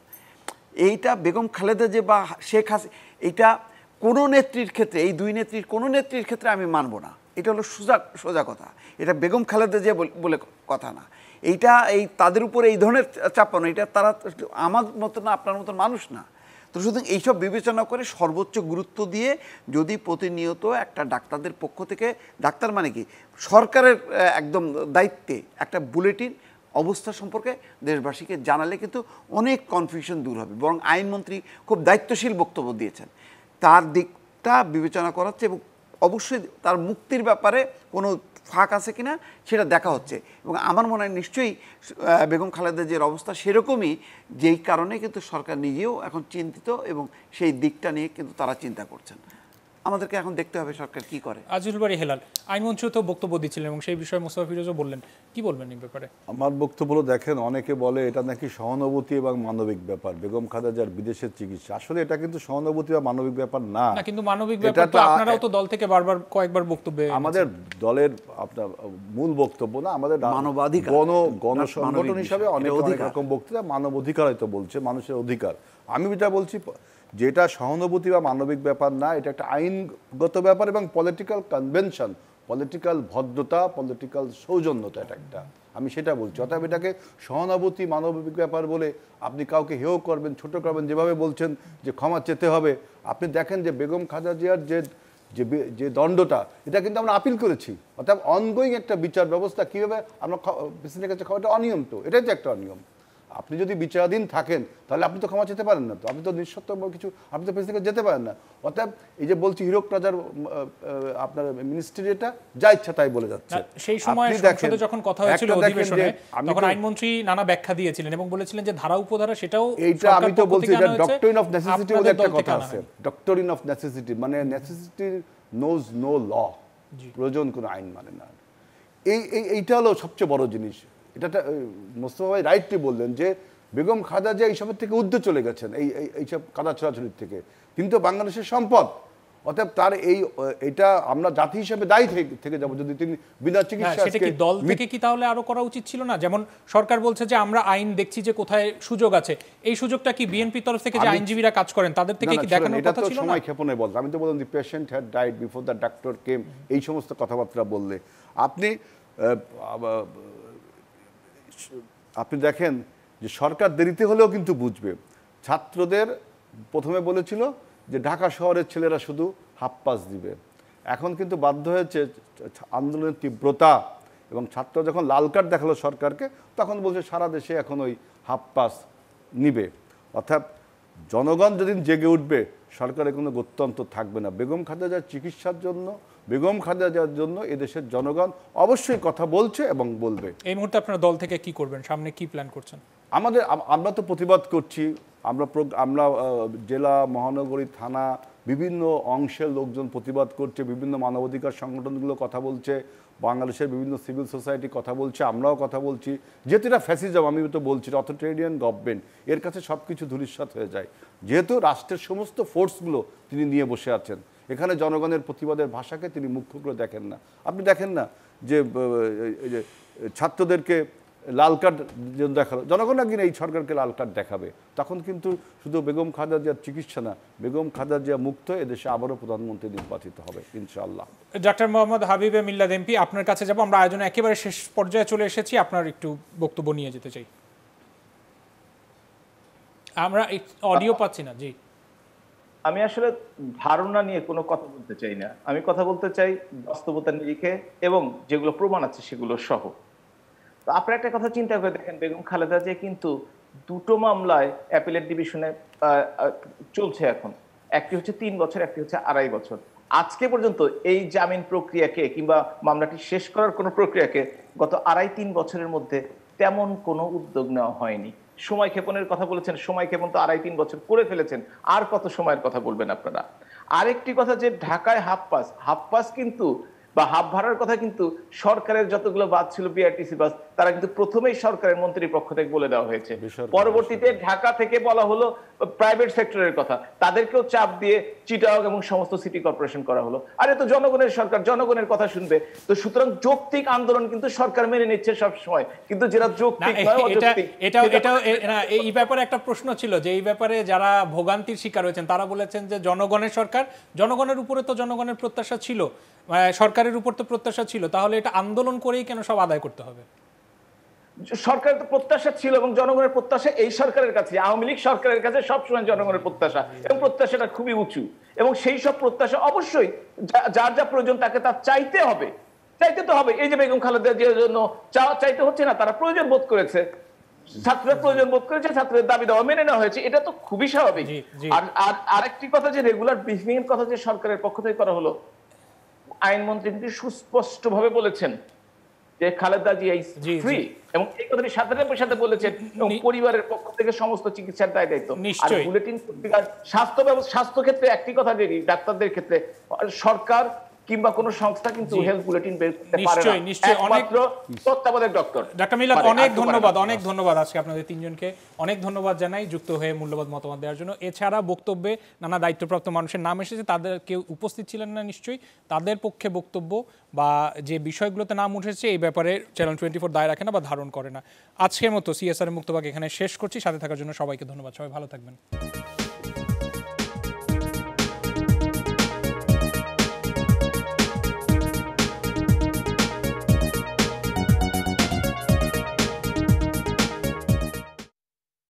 এইটা বেগম খালেদা যে বা শেখ হাসিনা, এটা কোনো নেত্রীর ক্ষেত্রে, এই 2 নেত্রীর কোনো নেত্রীর ক্ষেত্রে আমি মানব না। এটা হলো সোজা কথা, এটা বেগম খালেদা যে বলে কথা না। এইটা এই তাদের উপরে এই ধরনের চাপানো, এটা তারা আমার মতো না, আপনার মতো মানুষ না। তো সুতরাং এইসব বিবেচনা করে সর্বোচ্চ গুরুত্ব দিয়ে যদি প্রতিনিয়ত একটা ডাক্তারদের পক্ষ থেকে, ডাক্তার মানে কি সরকারের একদম দায়িত্বে একটা বুলেটিন অবস্থা সম্পর্কে দেশবাসীকে জানালে কিন্তু অনেক কনফিউশন দূর হবে। বরং আইনমন্ত্রী খুব দায়িত্বশীল বক্তব্য দিয়েছেন, তার দিকটা বিবেচনা করা হচ্ছে, এবং অবশ্যই তার মুক্তির ব্যাপারে কোনো ফাঁক আছে কিনা সেটা দেখা হচ্ছে। এবং আমার মনে হয় নিশ্চয়ই বেগম খালেদা জিয়ার অবস্থা সেরকমই, যেই কারণে কিন্তু সরকার নিজেও এখন চিন্তিত এবং সেই দিকটা নিয়ে কিন্তু তারা চিন্তা করছেন। আমাদেরকে এখন দেখতে হবে সরকার কি করে। আজিজুল বারী হেলাল আইনমঞ্চ তো বক্তব্য দিচ্ছিলেন এবং সেই বিষয়ে মোস্তফা ফিরোজও বললেন, কি বলবেন এই ব্যাপারে? আমার বক্তব্য হলো, দেখেন অনেকে বলে এটা নাকি সহানুভূতি এবং মানবিক ব্যাপার, বেগম খালেদা জিয়ার বিদেশের চিকিৎসা। আসলে এটা কিন্তু সহানুভূতি বা মানবিক ব্যাপার না। কিন্তু মানবিক ব্যাপার তো আপনারাও তো দল থেকে বারবার কয়েকবার বক্তব্যে, আমাদের দলের আপনার মূল বক্তব্য না, আমাদের মানবাধিকার গণসংগঠন হিসাবে অনেক রকম বক্তৃতা মানবাধিকার হয়তো বলছে, মানুষের অধিকার। আমি যেটা বলছি যেটা সহানুভূতি বা মানবিক ব্যাপার না, এটা একটা আইনগত ব্যাপার এবং পলিটিক্যাল কনভেনশন, পলিটিক্যাল ভদ্রতা, পলিটিক্যাল সৌজন্যতা, এটা একটা, আমি সেটা বলছি। অতএব এটাকে সহানুভূতি মানবিক ব্যাপার বলে আপনি কাউকে হেয় করবেন, ছোট করবেন, যেভাবে বলছেন যে ক্ষমা চেতে হবে। আপনি দেখেন যে বেগম খালেদা জিয়ার যে দণ্ডটা, এটা কিন্তু আমরা আপিল করেছি। অর্থাৎ অনগোয়িং একটা বিচার ব্যবস্থা, কীভাবে আমরা প্রেসিডেন্টের কাছে খাওয়াটা অনিয়ম, তো এটাই তো একটা অনিয়ম। আপনি যদি বিচারাধীন থাকেন তাহলে আপনি তো ক্ষমা চেতে পারেন না, তো আপনি তো নিঃশর্ত কিছু, আপনি তো প্রেসিডেন্টকে যেতে পারেন না। অর্থাৎ এই যে বলছি হীরক রাজার আপনার মিনিস্ট্রি, এটা যা ইচ্ছা তাই বলে যাচ্ছে। সেই সময় সংসদে যখন কথা হয়েছিল অধিবেশনে, তখন আইনমন্ত্রী নানা ব্যাখ্যা দিয়েছিলেন এবং বলেছিলেন যে ধারা উপধারা, সেটাও এইটা আমি তো বলছি এটা ডক্টরিন অফ নেসেসিটি বলে একটা কথা আছে, ডক্টরিন অফ নেসেসিটি, মানে নেসেসিটি নোজ নো ল, প্রয়োজন কোনো আইন মানে না। এইটা হলো সবচেয়ে বড় জিনিস। এটা মোস্তফা ভাই রাইটলি বললেন যে বেগম খালেদা জিয়া এইসবের থেকে ঊর্ধ্বে চলে গেছেন, এইসব কাদা ছড়াছড়ির থেকে, কিন্তু বাংলাদেশের সম্পদ। অতএব তার এইটা আমরা জাতি হিসেবে দায়ী থেকে যাবো যদি তিনি বিনা চিকিৎসা। সেটা কি দল থেকে কি তাহলে আরো করা উচিত ছিল না? যেমন সরকার বলছে যে আমরা আইন দেখছি যে কোথায় সুযোগ আছে, এই সুযোগটা কি বিএনপির তরফ থেকে যে আইনজীবীরা কাজ করেন তাদের থেকে কি দেখানোর কথা ছিল না? সময় ক্ষেপণে বলতে আমি তো বললাম দি patient had died before the doctor came, এই সমস্ত কথাবার্তা বললে আপনি দেখেন যে সরকার দেরিতে হলেও কিন্তু বুঝবে। ছাত্রদের প্রথমে বলেছিল যে ঢাকা শহরের ছেলেরা শুধু হাফ পাস দিবে, এখন কিন্তু বাধ্য হয়েছে আন্দোলনের তীব্রতা এবং ছাত্র যখন লাল কার্ড দেখালো সরকারকে, তখন বলছে সারা দেশে এখন ওই হাফ পাস নিবে। অর্থাৎ জনগণ যেদিন জেগে উঠবে সরকারের কোনো গত্যন্তর থাকবে না। বেগম খালেদা জিয়ার চিকিৎসার জন্য, বেগম খালেদা জিয়ার জন্য এদেশের জনগণ অবশ্যই কথা বলছে এবং বলবে। এই মুহূর্তে আপনারা দল থেকে কি করবেন, সামনে কি প্ল্যান করছেন? আমরা তো প্রতিবাদ করছি, আমরা জেলা, মহানগরী, থানা, বিভিন্ন অংশের লোকজন প্রতিবাদ করছে, বিভিন্ন মানবাধিকার সংগঠনগুলো কথা বলছে, বাংলাদেশের বিভিন্ন সিভিল সোসাইটি কথা বলছে, আমরাও কথা বলছি। যেহেতু এটা ফ্যাসিজম, আমি তো বলছি অথরিটেরিয়ান গভর্নমেন্ট, এর কাছে সব কিছু ধূলিসাৎ হয়ে যায়। যেহেতু রাষ্ট্রের সমস্ত ফোর্সগুলো তিনি নিয়ে বসে আছেন, এখানে জনগণের প্রতিবাদের ভাষাকে তিনি মুখ্য করে দেখেন না। আপনি দেখেন না যে ছাত্রদেরকে লাল কার্ড দেখালো, জনগণ একদিন এই সরকারকে লাল কার্ড দেখাবে, তখন কিন্তু শুধু বেগম খালেদা জিয়ার চিকিৎসা না, বেগম খালেদা জিয়া মুক্ত এদেশে আবারও প্রধানমন্ত্রী নির্বাচিত হবে ইনশাআল্লাহ। ডক্টর মোহাম্মদ হাবিবে মিল্লাদ এমপি, আপনার কাছে যাব। আমরা আয়োজনে একেবারে শেষ পর্যায়ে চলে এসেছি, আপনার একটু বক্তব্য নিয়ে যেতে চাই। আমরা অডিও পাচ্ছি না। জি, আমি আসলে ধারণা নিয়ে কোনো কথা বলতে চাই না, আমি কথা বলতে চাই বাস্তবতার নিরিখে এবং যেগুলো প্রমাণ আছে সেগুলো সহ। তো আপনার একটা কথা চিন্তা করে দেখেন, বেগম খালেদা জিয়া কিন্তু দুটো মামলায় অ্যাপিলেট ডিভিশনে চলছে এখন, একটি হচ্ছে 3 বছর, একটি হচ্ছে 2.5 বছর। আজকে পর্যন্ত এই জামিন প্রক্রিয়াকে কিংবা মামলাটি শেষ করার কোনো প্রক্রিয়াকে গত 2.5-3 বছরের মধ্যে তেমন কোনো উদ্যোগ নেওয়া হয়নি। সময় ক্ষেপণের কথা বলেছেন, সময় ক্ষেপণ তো 2.5-3 বছর করে ফেলেছেন, আর কত সময়ের কথা বলবেন আপনারা? আরেকটি কথা যে ঢাকায় হাফ পাস কিন্তু বা হাফ ভাড়ার কথা কিন্তু সরকারের যতগুলো বাস ছিল বিআরটিসি বাস, তারা কিন্তু প্রথমেই সরকারের মন্ত্রীর পক্ষ থেকে বলে দেওয়া হয়েছে। পরবর্তীতে ঢাকা থেকে বলা হলো প্রাইভেট সেক্টরের কথা, তাদেরকেও চাপ দিয়ে চিটাগাং এবং সমস্ত সিটি কর্পোরেশন করা হলো। আর এ তো জনগণের সরকার, জনগণের কথা শুনবে। তো সুতরাং যৌক্তিক আন্দোলন কিন্তু সরকার মেনে নিচ্ছে সব সময়, কিন্তু যেটা যৌক্তিক নয় অযৌক্তিক। এটাও এই ব্যাপারে একটা প্রশ্ন ছিল যে এই ব্যাপারে যারা ভোগান্তির শিকার হয়েছেন তারা বলেছেন যে জনগণের সরকার, জনগণের উপরে তো জনগণের প্রত্যাশা ছিল, সরকারের উপর তো প্রত্যাশা ছিল, তাহলে এটা আন্দোলন করেই কেন সব আদায় করতে হবে? সরকারের তো প্রত্যাশা ছিল এবং জনগণের প্রত্যাশা এই সরকারের কাছে, আওয়ামী লীগ সরকারের কাছে সবসময় জনগণের প্রত্যাশা, এবং প্রত্যাশাটা খুবই উঁচু। এবং সেই সব প্রত্যাশা অবশ্যই যার যা প্রয়োজন তাকে তার চাইতে হবে, চাইতে তো হবে। এই যে বেগম খালেদা জিয়ার জন্য চাইতে হচ্ছে না, তারা প্রয়োজন বোধ করেছে, ছাত্ররা প্রয়োজন বোধ করেছে, ছাত্রদের দাবি দেওয়া মেনে নেওয়া হয়েছে, এটা তো খুবই স্বাভাবিক। আর আরেকটি কথা যে রেগুলার ব্রিফিং এর কথা যে সরকারের পক্ষ থেকে করা হলো, আইনমন্ত্রী কিন্তু সুস্পষ্টভাবে বলেছেন যে খালেদা জিয়া ইজ ফ্রি, এবং এই কথাটি সাথে সাথে বলেছেন এবং পরিবারের পক্ষ থেকে সমস্ত চিকিৎসার দায় দায়িত্ব। আর বুলেটিন পত্রিকার স্বাস্থ্য ক্ষেত্রে একটি কথা বলি, ডাক্তারদের ক্ষেত্রে সরকার কিংবা কোন সংস্থা কিন্তু হেলথ বুলেটিন বের করতে পারে না, একমাত্র তত্ত্বাবধায়ক ডক্টর মিলাদ। অনেক ধন্যবাদ আজকে আপনাদের তিনজনকে অনেক ধন্যবাদ জানাই যুক্ত হয়ে মূল্যবান মতামত দেওয়ার জন্য। এছাড়া বক্তব্যে নানা দায়িত্বপ্রাপ্ত মানুষের নাম এসেছে, তাদের কেউ উপস্থিত ছিলেন না নিশ্চয়ই, তাদের পক্ষে বক্তব্য বা যে বিষয়গুলোতে নাম উঠেছে এই ব্যাপারে চ্যানেল 24 দায় রাখে না বা ধারণ করে না। আজকের মতো সিএসআর মুক্তবাক এখানে শেষ করছি। সাথে থাকার জন্য সবাইকে ধন্যবাদ। সবাই ভালো থাকবেন।